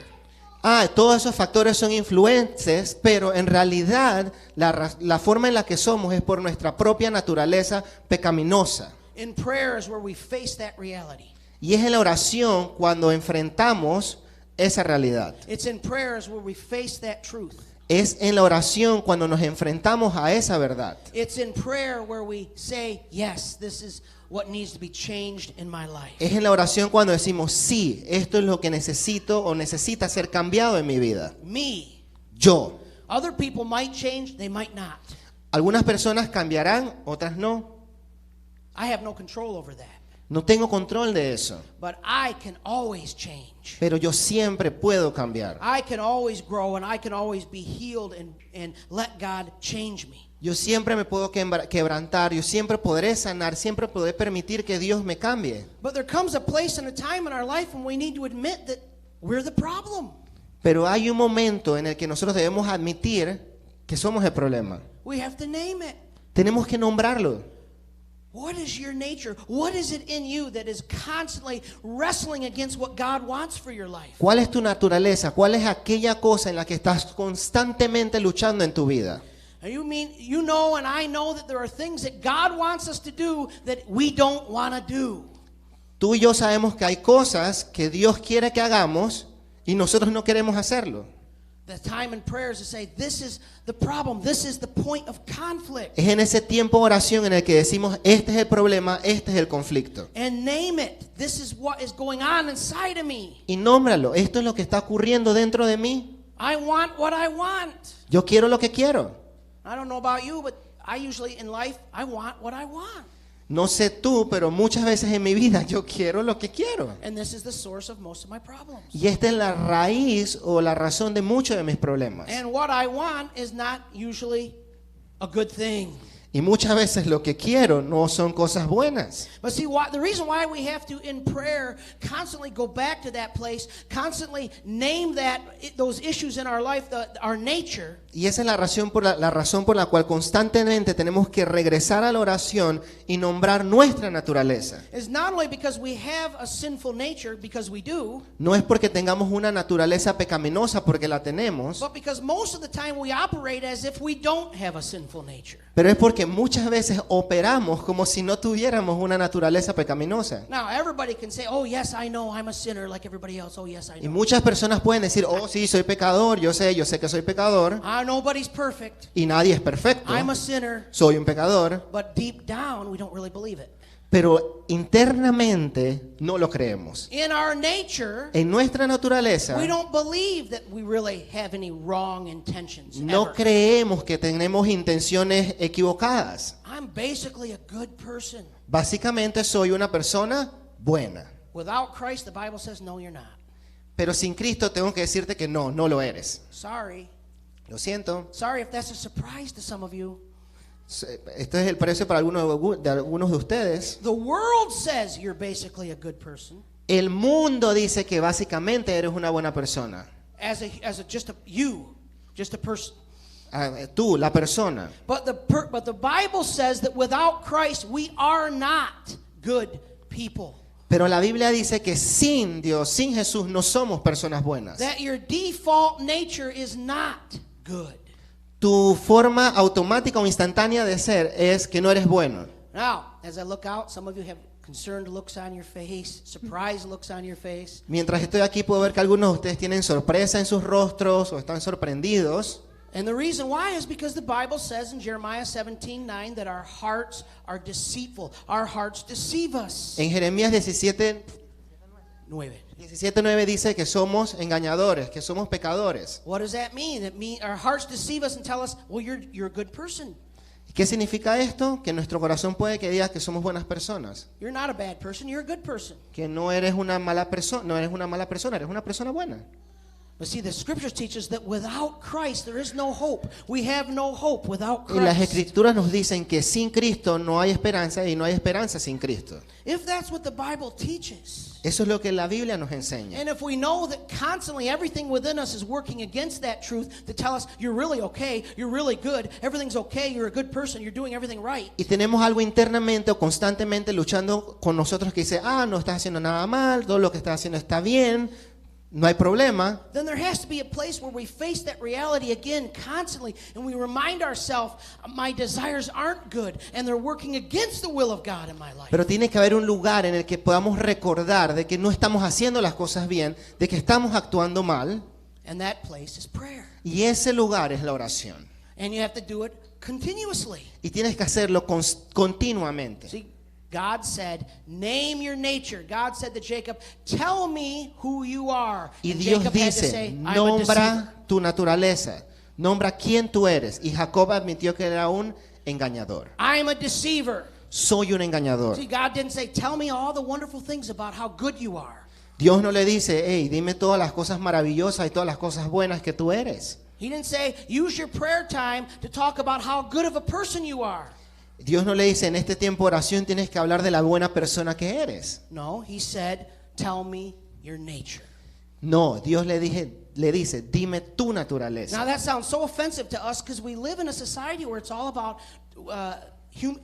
Ah, todos esos factores son influencias, pero en realidad la forma en la que somos es por nuestra propia naturaleza pecaminosa. In prayer is where we face that reality. Y es en la oración cuando enfrentamos esa realidad. It's in prayer is where we face that truth. Es en la oración cuando nos enfrentamos a esa verdad. It's in prayer where we say, yes, this is what needs to be changed in my life. Es en la oración cuando decimos, sí, esto es lo que necesito o necesita ser cambiado en mi vida. Me. Yo. Other people might change, they might not. Algunas personas cambiarán, otras no. I have no control over that. No tengo control de eso. But I can always change. Pero yo siempre puedo cambiar. I can always grow and I can always be healed and let God change me. Yo siempre me puedo quebrantar, yo siempre podré sanar, siempre podré permitir que Dios me cambie. But there comes a place and a time in our life when we need to admit that we're the problem. Pero hay un momento en el que nosotros debemos admitir que somos el problema. We have to name it. Tenemos que nombrarlo. What is your nature? What is it in you that is constantly wrestling against what God wants for your life? ¿Cuál es tu naturaleza? ¿Cuál es aquella cosa en la que estás constantemente luchando en tu vida? And you know and I know that there are things that God wants us to do that we don't want to do. Tú y yo sabemos que hay cosas que Dios quiere que hagamos y nosotros no queremos hacerlo. The time in prayer is to say, this is the problem, this is the point of conflict. Es en ese tiempo de oración en el que decimos, este es el problema, este es el conflicto. And name it. This is what is going on inside of me. Y nómbralo, esto es lo que está ocurriendo dentro de mí. I want what I want. Yo quiero lo que quiero. I don't know about you, but I usually in life, I want what I want. No sé tú, pero muchas veces en mi vida yo quiero lo que quiero. And this is the source of most of my problems. Y esta es la raíz o la razón de muchos de mis problemas. And what I want is not usually a good thing. Y muchas veces lo que quiero no son cosas buenas. But see, the reason why we have to, in prayer, constantly go back to that place, constantly name those issues in our life, our nature. Y esa es la razón por la cual constantemente tenemos que regresar a la oración y nombrar nuestra naturaleza. Is not only because we have a sinful nature, because we do, No es porque tengamos una naturaleza pecaminosa, porque la tenemos, but because most of the time we operate as if we don't have a sinful nature. pero es porque muchas veces operamos como si no tuviéramos una naturaleza pecaminosa. Now, everybody can say, oh, yes, I know I'm a sinner like everybody else. Oh, yes, I Y know. muchas personas pueden decir, oh sí, soy pecador, yo sé que soy pecador. Nobody's perfect. Y nadie es perfecto. I'm a sinner. Soy un pecador. But deep down, we don't really believe it. Pero internamente no lo creemos. In our nature, En nuestra naturaleza we don't believe that we really have any wrong intentions. no Ever. creemos que tenemos intenciones equivocadas. I'm basically a good person. Básicamente soy una persona buena. Without Christ, the Bible says, no, you're not. Pero sin Cristo tengo que decirte que no lo eres. Sorry. Lo siento. Sorry if that's a surprise to some of you. Este es el precio para algunos de ustedes. The world says you're basically a good person. El mundo dice que básicamente eres una buena persona. Just a person. Tú, la persona. But the Bible says that without Christ we are not good people. Pero la Biblia dice que sin Dios, sin Jesús, no somos personas buenas. That your default nature is not good. Tu forma automática o instantánea de ser es que no eres bueno. Now, as I look out, some of you have concerned looks on your face, surprised looks on your face. Mientras estoy aquí puedo ver que algunos de ustedes tienen sorpresa en sus rostros o están sorprendidos. And the reason why is because the Bible says in Jeremiah 17:9 that our hearts are deceitful. Our hearts deceive us. En Jeremías 17:9 dice que somos engañadores, que somos pecadores. What does that mean? Our hearts deceive us and tell us, well, you're a good person. ¿Qué significa esto? Que nuestro corazón puede que diga que somos buenas personas. You're not a bad person, you're a good person. Que no eres una mala persona, eres una persona buena. But see, the scriptures teach us that without Christ there is no hope. We have no hope without Y las Christ. escrituras nos dicen que sin Cristo no hay esperanza y no hay esperanza sin Cristo. If that's what the Bible teaches, Eso es lo que la Biblia nos enseña. and if we know that constantly everything within us is working against that truth to tell us you're really okay, you're really good, everything's okay, you're a good person, you're doing everything right. Y tenemos algo internamente o constantemente luchando con nosotros que dice, no estás haciendo nada mal, todo lo que estás haciendo está bien, no hay problema. Then there has to be a place where we face that reality again constantly and we remind ourselves my desires aren't good and they're working against the will of God in my life. Pero tiene que haber un lugar en el que podamos recordar de que no estamos haciendo las cosas bien, de que estamos actuando mal. And that place is prayer. Y ese lugar es la oración. And you have to do it continuously. Y tienes que hacerlo continuamente. See, God said, name your nature. God said to Jacob, tell me who you are. Y And Dios Jacob had to say, dice, I'm a deceiver. nombra tu naturaleza, nombra quién tú eres. Y Jacob admitió que era un engañador. I'm a deceiver. Soy un engañador. See, God didn't say, tell me all the wonderful things about how good you are. Dios no le dice, hey, dime todas las cosas maravillosas y todas las cosas buenas que tú eres. He didn't say, use your prayer time to talk about how good of a person you are. Dios no le dice, en este tiempo de oración tienes que hablar de la buena persona que eres. No, he said, tell me your nature. No, Dios le dice, dime tu Now naturaleza. that sounds so offensive to us because we live in a society where it's all about,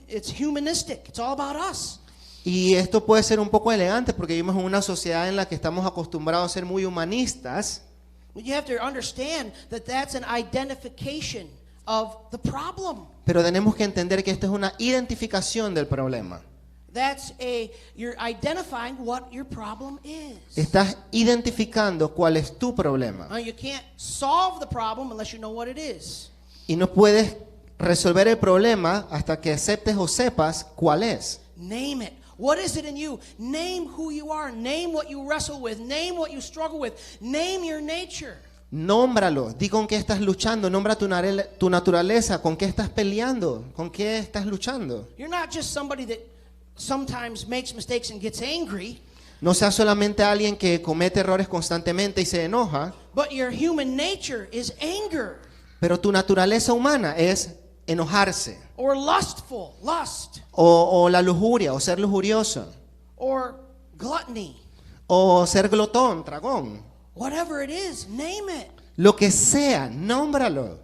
it's humanistic. It's all about us. Y esto puede ser un poco elegante porque vivimos en una sociedad en la que estamos acostumbrados a ser muy humanistas. But you have to understand that that's an identification of the problem. Pero tenemos que entender que esto es una identificación del problema. You're identifying what your problem is. Estás identificando cuál es tu problema. Now, you can't solve the problem unless you know what it is. Y no puedes resolver el problema hasta que aceptes o sepas cuál es. Name it. What is it in you? Name who you are. Name what you wrestle with. Name what you struggle with. Name your nature. Nómbralo, di con qué estás luchando, nombra tu naturaleza, con qué estás peleando, con qué estás luchando. You're not just somebody that sometimes makes mistakes and gets angry, No seas solamente alguien que comete errores constantemente y se enoja, but your human nature is anger pero tu naturaleza humana es enojarse, or lustful, lust, o la lujuria, o ser lujurioso, or gluttony. o ser glotón, tragón. Whatever it is, name it. Lo que sea, nómbralo.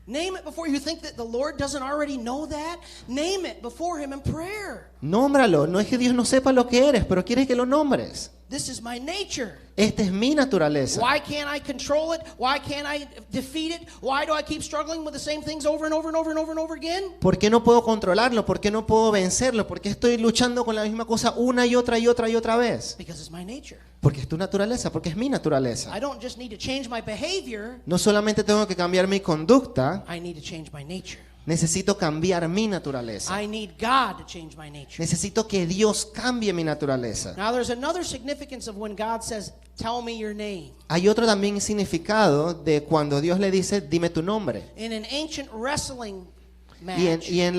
Name it before you think that the Lord doesn't already know that. Name it before Him in prayer. Nómbralo. No es que Dios no sepa lo que eres, pero quiere que lo nombres. This is my nature. Esta es mi naturaleza. Why can't I control it? Why can't I defeat it? Why do I keep struggling with the same things over and over and over and over and over again? ¿Por qué no puedo controlarlo? ¿Por qué no puedo vencerlo? ¿Por qué estoy luchando con la misma cosa una y otra y otra y otra vez? Because it's my nature. Porque es tu naturaleza, porque es mi naturaleza. I don't just need to change my behavior. No solamente tengo que cambiar mi conducta, I need to change my nature. necesito cambiar mi naturaleza. I need God to change my nature. Necesito que Dios cambie mi naturaleza. Now there's another significance of when God says, "Tell me your name." Hay otro también significado de cuando Dios le dice, dime tu nombre. In an ancient wrestling match, Y en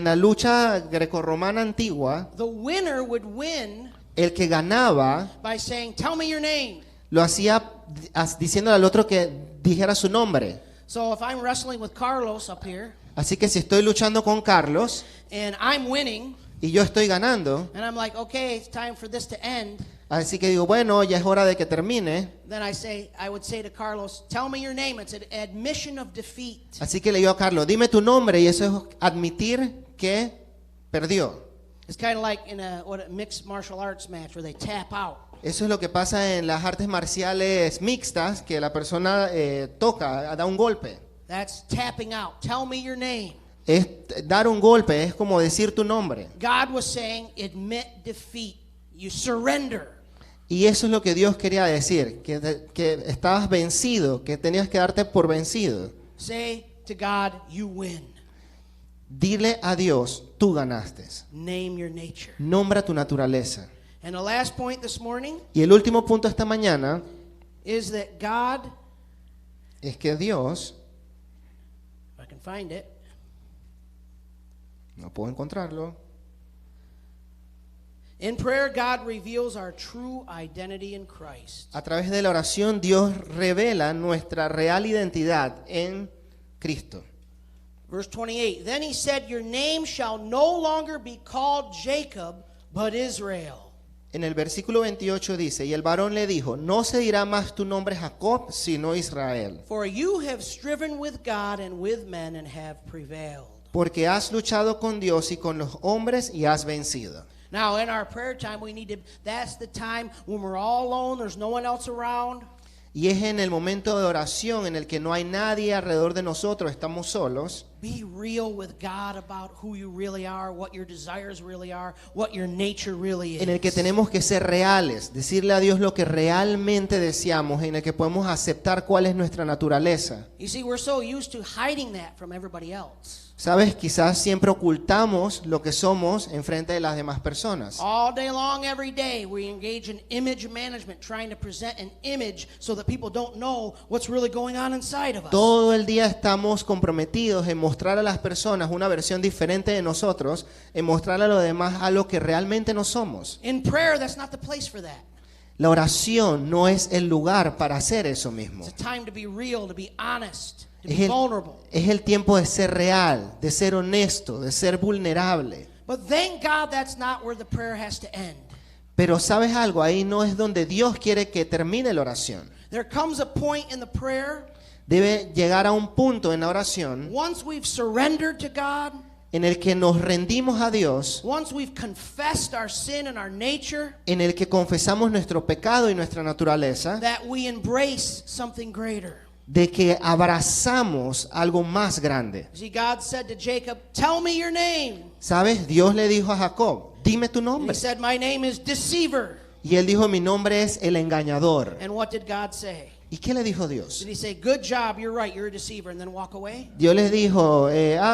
la lucha grecorromana antigua, the winner would win el que ganaba by saying, "Tell me your name." lo hacía diciéndole al otro que dijera su nombre. So if I'm wrestling with Carlos up here Así que si estoy luchando con Carlos and I'm winning, y yo estoy ganando, and I'm like, "Okay, it's time for this to end." así que digo, bueno, ya es hora de que termine. Then I would say to Carlos, "Tell me your name." It's an admission of defeat. Así que le digo a Carlos, dime tu nombre, y eso es admitir que perdió. It's kind of like in a mixed martial arts match where they tap out. Eso es lo que pasa en las artes marciales mixtas, que la persona toca, da un golpe. That's tapping out. Tell me your name. Es dar un golpe, es como decir tu nombre. God was saying, admit defeat. You surrender. Y eso es lo que Dios quería decir, que estabas vencido, que tenías que darte por vencido. Say to God, you win. Dile a Dios, tú ganaste. Name your nature. Nombra tu naturaleza. And the last point this morning Y el último punto esta mañana is that God, es que Dios, if I can find it, no puedo encontrarlo, in prayer, God reveals our true identity in Christ. a través de la oración Dios revela nuestra real identidad en Cristo. Verse 28, then he said, your name shall no longer be called Jacob, but Israel. En el versículo 28 dice, y el varón le dijo, no se dirá más tu nombre Jacob, sino Israel, For you have striven with God and with men and have prevailed. porque has luchado con Dios y con los hombres y has vencido. Now, in our prayer time, that's the time when we're all alone, there's no one else around. Y es en el momento de oración en el que no hay nadie alrededor de nosotros, estamos solos. Be real with God about who you really are, what your desires really are, what your nature really is. En el que tenemos que ser reales, decirle a Dios lo que realmente deseamos, en el que podemos aceptar cuál es nuestra naturaleza. You see, we're so used to hiding that from everybody else. Sabes, quizás siempre ocultamos lo que somos en frente de las demás personas. All day long, every day, we engage in image management, trying to present an image so that people don't know what's really going on inside of us. Todo el día estamos comprometidos en mostrar a las personas una versión diferente de nosotros, en mostrar a los demás algo que realmente no somos. In prayer, that's not the place for that. La oración no es el lugar para hacer eso mismo. It's a time to be real, to be honest, to be vulnerable. Es el tiempo de ser real, de ser honesto, de ser vulnerable. But thank God that's not where the prayer has to end. Pero ¿sabes algo? Ahí no es donde Dios quiere que termine la oración. There comes a point in the prayer, Debe llegar a un punto en la oración once we've surrendered to God, en el que nos rendimos a Dios, once we've confessed our sin and our nature, en el que confesamos nuestro pecado y nuestra naturaleza, that we embrace something greater. de que abrazamos algo más grande. You see, God said to Jacob, tell me your name. ¿Sabes? Dios le dijo a Jacob, dime tu And he nombre. said, my name is Deceiver. Y él dijo, mi nombre es el engañador. And what did God say? ¿Y qué le dijo Dios? Did he say, good job, you're right, you're a deceiver, and then walk away? Dios les dijo,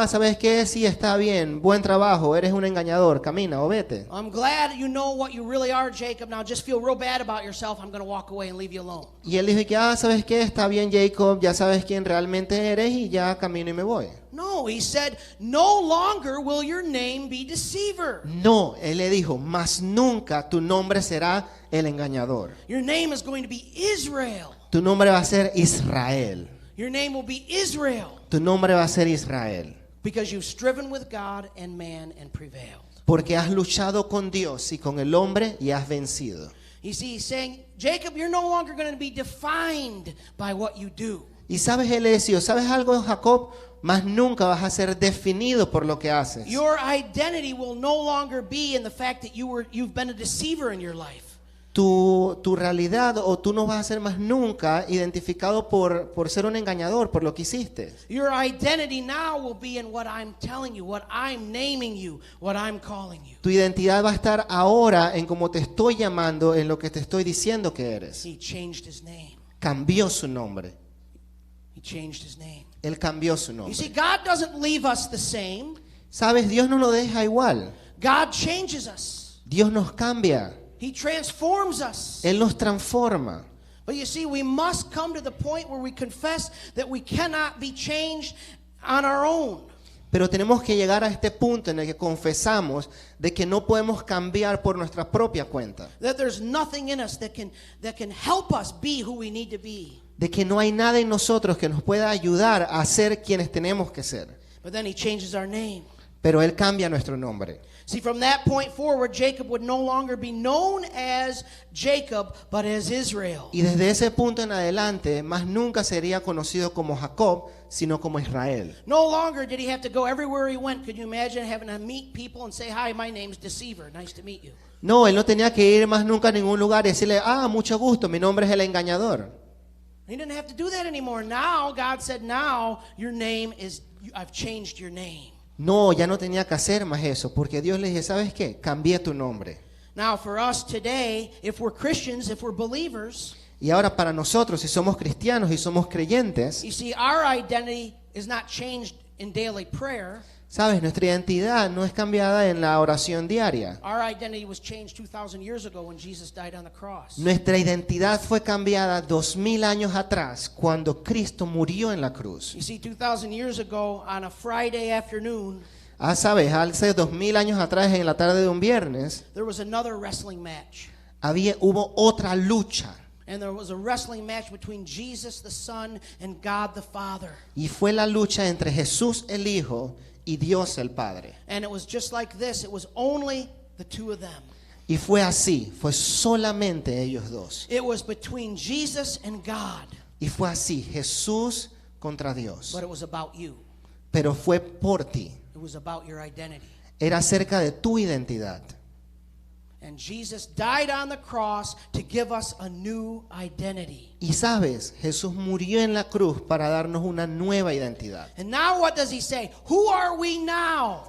¿sabes qué? Sí, está bien, buen trabajo, eres un engañador, camina o vete. I'm glad you know what you really are, Jacob. Now just feel real bad about yourself. I'm going to walk away and leave you alone. Y él dijo que, ¿sabes qué? Está bien, Jacob, ya sabes quién realmente eres y ya camino y me voy. No, he said, no longer will your name be Deceiver. No, él le dijo, más nunca tu nombre será el engañador. Your name is going to be Israel. Tu nombre va a ser Israel. Your name will be Israel Tu nombre va a ser Israel. because you've striven with God and man and prevailed. Porque has luchado con Dios y con el hombre y has vencido. You see, he's saying, Jacob, you're no longer going to be defined by what you do. Y sabes, él le decía, ¿sabes algo, Jacob? Más nunca vas a ser definido por lo que haces. Your identity will no longer be in the fact that you've been a deceiver in your life. Tu realidad o tú no vas a ser más nunca identificado por ser un engañador, por lo que hiciste. Your identity now will be in what I'm telling you, what I'm naming you, what I'm calling you. Tu identidad va a estar ahora en cómo te estoy llamando, en lo que te estoy diciendo que eres. He changed his name. Cambió su nombre. He changed his name. Él cambió su You see, nombre. God doesn't leave us the same. Sabes, Dios no lo deja igual. God changes us. Dios nos cambia. He transforms us. Él nos transforma. But you see, we must come to the point where we confess that we cannot be changed on our own. Pero tenemos que llegar a este punto en el que confesamos de que no podemos cambiar por nuestra propia cuenta. That there's nothing in us that can help us be who we need to be. De que no hay nada en nosotros que nos pueda ayudar a ser quienes tenemos que ser. But then he changes our name. Pero Él cambia nuestro nombre. See, from that point forward, Jacob would no longer be known as Jacob, but as Israel. Y desde ese punto en adelante, más nunca sería conocido como Jacob, sino como Israel. No longer did he have to go everywhere he went. Could you imagine having to meet people and say, hi, my name's Deceiver. Nice to meet you. No, él no tenía que ir más nunca a ningún lugar y decirle, mucho gusto, mi nombre es el engañador. He didn't have to do that anymore. Now, God said, now your name is, I've changed your name. No, ya no tenía que hacer más eso, porque Dios le dije, ¿sabes qué? Cambié tu nombre. Now, for us today, if we're Christians, if we're believers, Y ahora para nosotros, si somos cristianos y somos creyentes, you see, our identity is not changed in daily prayer. ¿sabes? Nuestra identidad no es cambiada en la oración diaria. Our identity was changed 2,000 years ago when Jesus died on the cross. Nuestra identidad fue cambiada 2000 años atrás, cuando Cristo murió en la cruz. You see, 2,000 years ago on a Friday afternoon, ¿Sabes? Hace 2000 años atrás, en la tarde de un viernes, there was another wrestling match. hubo otra lucha. And there was a wrestling match between Jesus the Son and God the Father. Y fue la lucha entre Jesús el Hijo y Dios el Padre. And it was just like this. It was only the two of them. Y fue así, fue solamente ellos dos. It was between Jesus and God. Y fue así, Jesús contra Dios. But it was about you. Pero fue por ti. It was about your identity. Era acerca de tu identidad. And Jesus died on the cross to give us a new identity. Y sabes, Jesús murió en la cruz para darnos una nueva identidad. And now what does he say? Who are we now?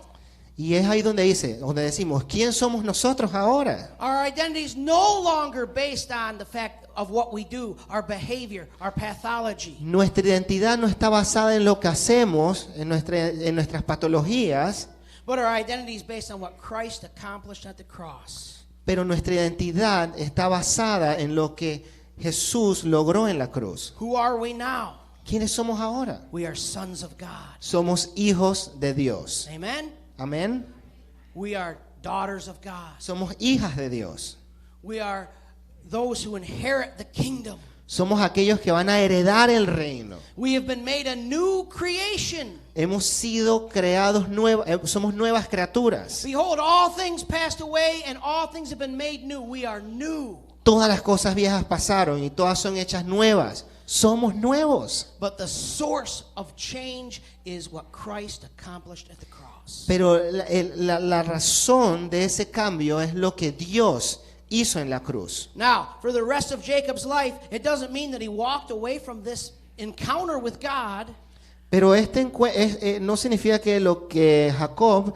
Y es ahí donde decimos, ¿quién somos nosotros ahora? Our identity is no longer based on the fact of what we do, our behavior, our pathology. Nuestra identidad no está basada en lo que hacemos, en nuestras patologías, But our identity is based on what Christ accomplished at the cross. pero nuestra identidad está basada en lo que Jesús logró en la cruz. Who are we now? ¿Quiénes somos ahora? We are sons of God. Somos hijos de Dios. Amen? Amén. We are daughters of God. Somos hijas de Dios. We are those who inherit the kingdom. Somos aquellos que van a heredar el reino. We have been made a new creation. Hemos sido creados somos nuevas criaturas. Behold, all things passed away and all things have been made new. We are new. Todas las cosas viejas pasaron y todas son hechas nuevas. Somos nuevos. But the source of change is what Christ accomplished at the cross. Pero la razón de ese cambio es lo que Dios hizo en la cruz. Now, for the rest of Jacob's life, it doesn't mean that he walked away from this encounter with God Pero no significa que lo que Jacob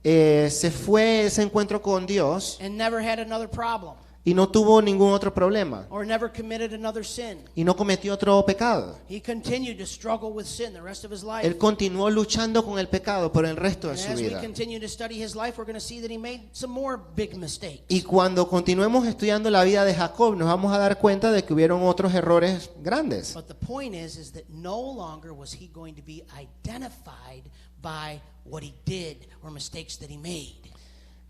se fue ese encuentro con Dios and never had another problem y no tuvo ningún otro problema or never committed another sin. y no cometió otro pecado. He continued to struggle with sin the rest of his life. Él continuó luchando con el pecado por el resto de And su as we vida. continue to study his life, we're going to see that he made some more big mistakes. Y cuando continuemos estudiando la vida de Jacob, nos vamos a dar cuenta de que hubieron otros errores grandes. But the point is that no longer was he going to be identified by what he did or mistakes that he made.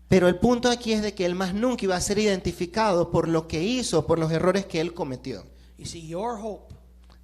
Pero el punto aquí es de que él más nunca iba a ser identificado por lo que hizo, por los errores que él cometió. You see, your hope,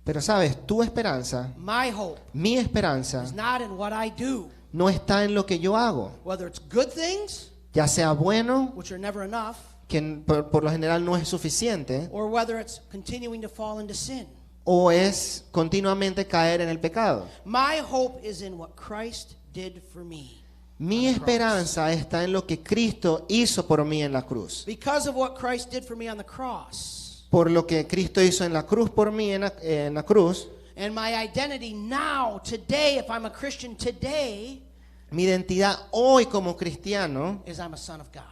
Pero sabes, tu esperanza, my hope, mi esperanza, is not in what I do, no está en lo que yo hago, whether it's good things, ya sea bueno, which are never enough, que por lo general no es suficiente, or whether it's continuing to fall into sin. o es continuamente caer en el pecado. My hope is in what Christ did for me. Mi esperanza está en lo que Cristo hizo por mí en la cruz. Because of what Christ did for me on the cross, Por lo que Cristo hizo en la cruz por mí en la cruz, and my identity now, today, if I'm a Christian today, mi identidad hoy como cristiano is I'm a son of God,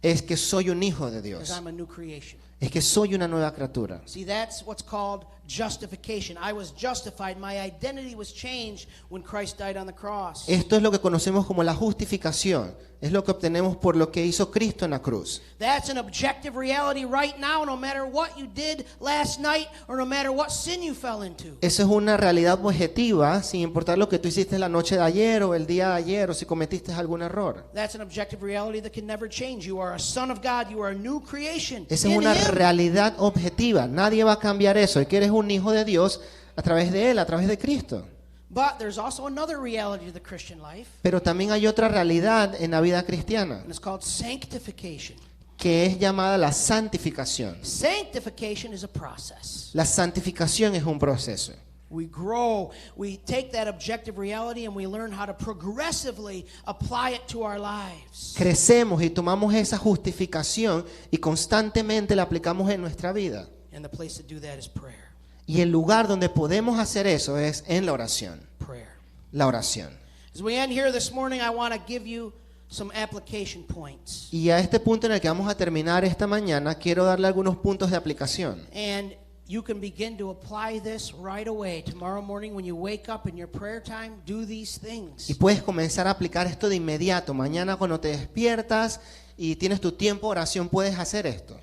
es que soy un hijo de is Dios. I'm a new creation. Es que soy una nueva criatura. See, that's what's called justification. I was justified. My identity was changed when Christ died on the cross. Esto es lo que conocemos como la justificación. Es lo que obtenemos por lo que hizo Cristo en la cruz. That's an objective reality right now, no matter what you did last night or no matter what sin you fell into. Eso es una realidad objetiva, sin importar lo que tú hiciste la noche de ayer o el día de ayer o si cometiste algún error. That's an objective reality that can never change. You are a son of God. You are a new creation. Esa es in una Him. realidad objetiva. Nadie va a cambiar eso. Y que eres un hijo de Dios a través de Él, a través de Cristo. But there's also another reality to the Christian life, Pero también hay otra realidad en la vida cristiana, and it's called sanctification. que es llamada la santificación. Sanctification is a process. La santificación es un proceso. We grow, we take that objective reality and we learn how to progressively apply it to our lives. Crecemos y tomamos esa justificación y constantemente la aplicamos en nuestra vida. And the place to do that is prayer. Y el lugar donde podemos hacer eso es en la oración. Prayer. La oración. As we end here this morning, I want to give you some application points. Y a este punto en el que vamos a terminar esta mañana, quiero darle algunos puntos de aplicación. And you can begin to apply this right away. Tomorrow morning when you wake up in your prayer time, do these things. Y puedes comenzar a aplicar esto de inmediato. Mañana cuando te despiertas y tienes tu tiempo de oración, puedes hacer esto.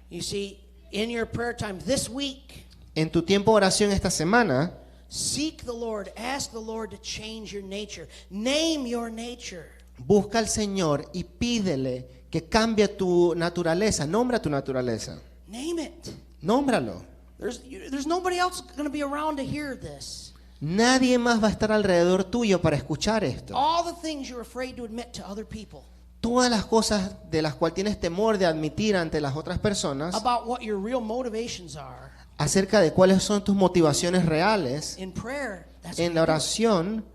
You see, in your prayer time this week, En tu tiempo de oración esta semana, seek the Lord, ask the Lord to change your nature. Name your nature. busca al Señor y pídele que cambie tu naturaleza. Nombra tu naturaleza. Name it. Nómbralo. There's nobody else going to be around to hear this. Nadie más va a estar alrededor tuyo para escuchar esto. All the things you're afraid to admit to other people Todas las cosas de las cuales tienes temor de admitir ante las otras personas about what your real motivations are acerca de cuáles son tus motivaciones reales, in prayer, that's en where la you do it. oración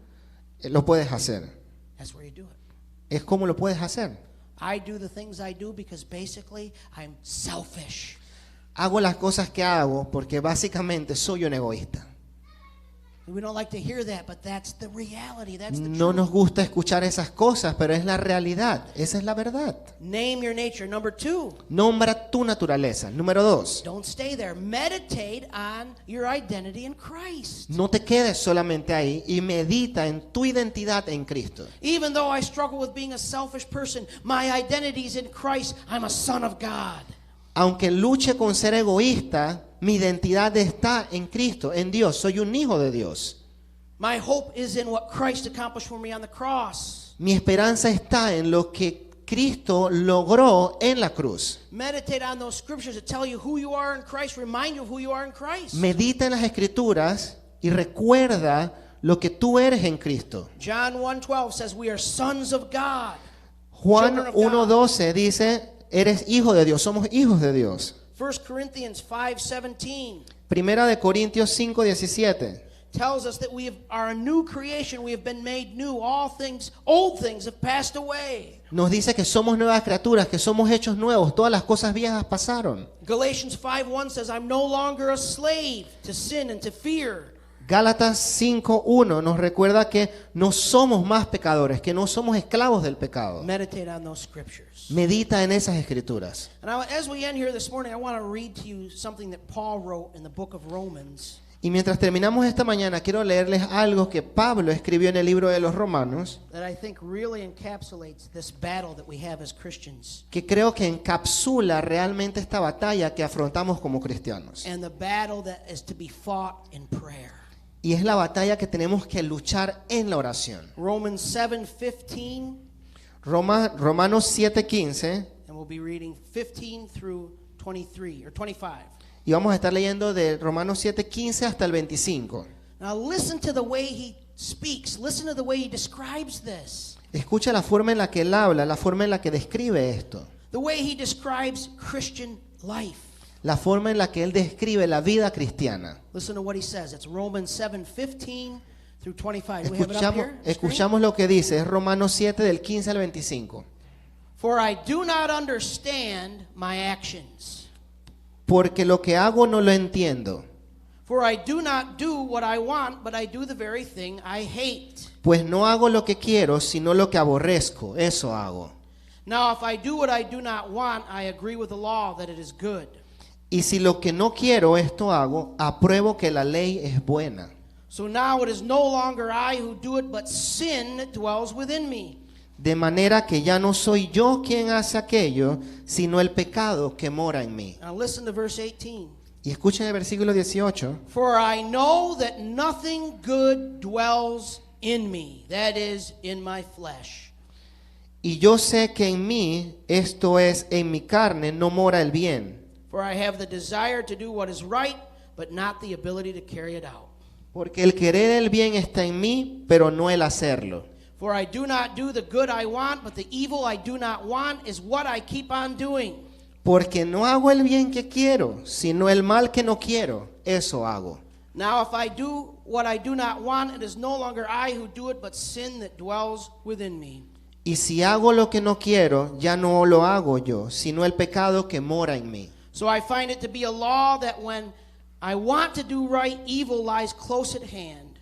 lo puedes hacer. That's where you do it. Es como lo puedes hacer. I do the things I do because basically I'm selfish. Hago las cosas que hago porque básicamente soy un egoísta. We don't like to hear that, but that's the reality. That's the No truth. nos gusta escuchar esas cosas, pero es la realidad. Esa es la verdad. Name your nature. Number 2, Nombra tu naturaleza. Número 2. don't stay there. Meditate on your identity in Christ. No te quedes solamente ahí y medita en tu identidad en Cristo. Even though I struggle with being a selfish person, my identity is in Christ. I'm a son of God. Aunque luche con ser egoísta, mi identidad está en Cristo, en Dios. Soy un hijo de Dios. My hope is in what Christ accomplished for me on the cross. Mi esperanza está en lo que Cristo logró en la cruz. Meditate on those scriptures that tell you who you are in Christ, remind you of who you are in Christ. Medita en las Escrituras y recuerda lo que tú eres en Cristo. John 1:12 says we are sons of God. Juan Children of God. 1:12 dice, eres hijo de Dios, somos hijos de Dios. 1 Corinthians 5:17 Primera de Corintios 5:17 tells us that are a new creation. We have been made new. All things, old things have passed away. nos dice que somos nuevas criaturas, que somos hechos nuevos, todas las cosas viejas pasaron. Galatians 5:1 says I'm no longer a slave to sin and to fear. Gálatas 5:1 nos recuerda que no somos más pecadores, que no somos esclavos del pecado. Meditate on those scriptures. Medita en esas escrituras. As we end here this morning, I want to read to you something that Paul wrote in the book of Romans. Y mientras terminamos esta mañana, quiero leerles algo que Pablo escribió en el libro de los Romanos, That I think really encapsulates this battle that we have as Christians que creo que encapsula realmente esta batalla que afrontamos como cristianos. and the battle that is to be fought in prayer. Y es la batalla que tenemos que luchar en la oración. Romans 7:15, Romanos 7:15, and we'll be reading 15 through 23 or 25. y vamos a estar leyendo de Romanos 7:15 hasta el 25. Now listen to the way he speaks. Listen to the way he describes this. Escucha la forma en la que él habla, la forma en la que describe esto, The way he describes Christian life. la forma en la que él describe la vida cristiana. Listen to what he says. It's Romans 7:15 through 25. Do we have it up here? on the screen? Escuchamos lo que dice, es Romanos 7 del 15 al 25. For I do not understand my actions. Porque lo que hago no lo entiendo, For I do not do what I want, but I do the very thing I hate. pues no hago lo que quiero, sino lo que aborrezco, eso hago. Now if I do what I do not want, I agree with the law that it is good. Y si lo que no quiero, esto hago, apruebo que la ley es buena. So now it is no longer I who do it, but sin that dwells within me. De manera que ya no soy yo quien hace aquello, sino el pecado que mora en mí. Now listen to verse 18. Y escuchen el versículo 18. For I know that nothing good dwells in me, that is, in my flesh. Y yo sé que en mí, esto es, en mi carne, no mora el bien. For I have the desire to do what is right, but not the ability to carry it out. Porque el querer el bien está en mí, pero no el hacerlo. For I do not do the good I want, but the evil I do not want is what I keep on doing. Porque no hago el bien que quiero, sino el mal que no quiero, eso hago. Now if I do what I do not want, it is no longer I who do it, but sin that dwells within me. Y si hago lo que no quiero, ya no lo hago yo, sino el pecado que mora en mí. So I find it to be a law that when I want to do right, evil lies close at hand.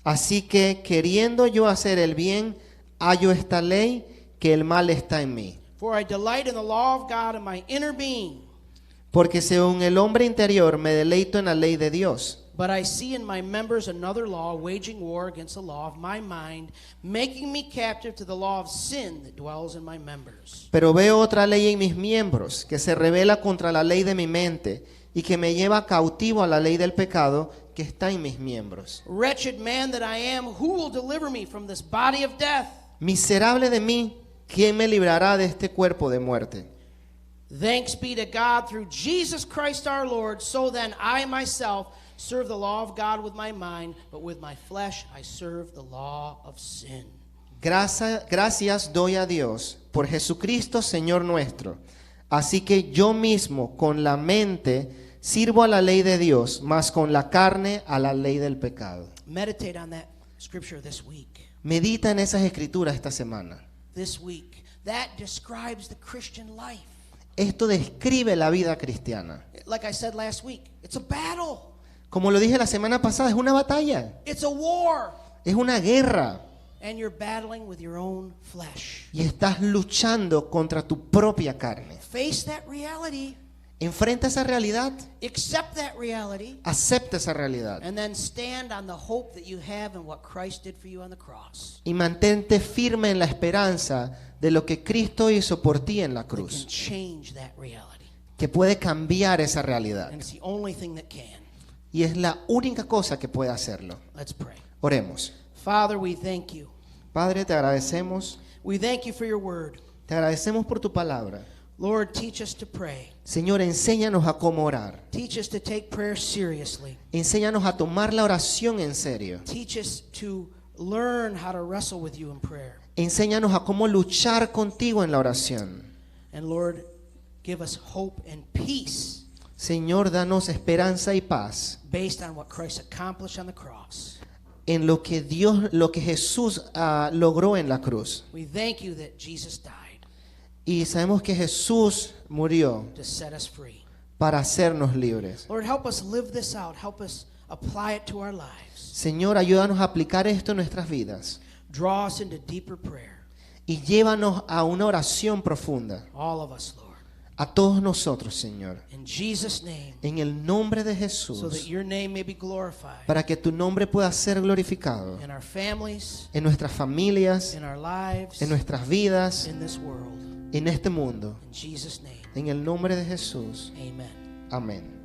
Así que, queriendo yo hacer el bien, hallo esta ley, que el mal está en mí. For I delight in the law of God in my inner being, Porque según el hombre interior me deleito en la ley de Dios. but I see in my members another law, waging war against the law of my mind, making me captive to the law of sin that dwells in my members. Pero veo otra ley en mis miembros, que se rebela contra la ley de mi mente, y que me lleva cautivo a la ley del pecado que está en mis miembros. Wretched man that I am, who will deliver me from this body of death? Miserable de mí, ¿quién me librará de este cuerpo de muerte? Thanks be to God through Jesus Christ our Lord. So then I myself serve the law of God with my mind, but with my flesh I serve the law of sin. Gracias doy a Dios por Jesucristo Señor nuestro. Así que yo mismo con la mente sirvo a la ley de Dios, mas con la carne a la ley del pecado. Meditate on that scripture this week. Medita en esas escrituras esta semana. This week. That describes the Christian life. Esto describe la vida cristiana. Like I said last week, it's a battle. Como lo dije la semana pasada, es una batalla, It's a war. es una guerra. And you're battling with your own flesh. Y estás luchando contra tu propia carne. Face that reality. Enfrenta esa realidad, Accept that reality. acepta esa realidad And then stand on the hope that you have in what Christ did for you on the cross. y mantente firme en la esperanza de lo que Cristo hizo por ti en la That can cruz, change that reality. que puede cambiar esa realidad. And it's the only thing that can. Y es la única cosa que puede hacerlo. Let's pray. Oremos. Father, we thank you. Padre, te agradecemos. We thank you for your word. Te agradecemos por tu palabra. Lord, teach us to pray. Señor, enséñanos a cómo orar. Teach us to take prayer seriously. Enséñanos a tomar la oración en serio. Teach us to learn how to wrestle with you in prayer. Enséñanos a cómo luchar contigo en la oración. And Lord, give us hope and peace Señor, danos esperanza y paz based on what Christ accomplished on the cross. en lo que Jesús logró en la cruz. We thank you that Jesus died Y sabemos que Jesús murió to set us free. para hacernos libres. Lord, help us live this out. Help us apply it to our lives. Señor, ayúdanos a aplicar esto en nuestras vidas Draw us into deeper prayer. y llévanos a una oración profunda. All of us, Lord. A todos nosotros, Señor, In Jesus' name. en el nombre de So that Jesús, your name may be glorified. para que tu nombre pueda ser glorificado In our families. en nuestras familias, In our lives. en nuestras vidas, In this world. en este mundo. In Jesus' name. En el nombre de Jesús. Amen. Amén.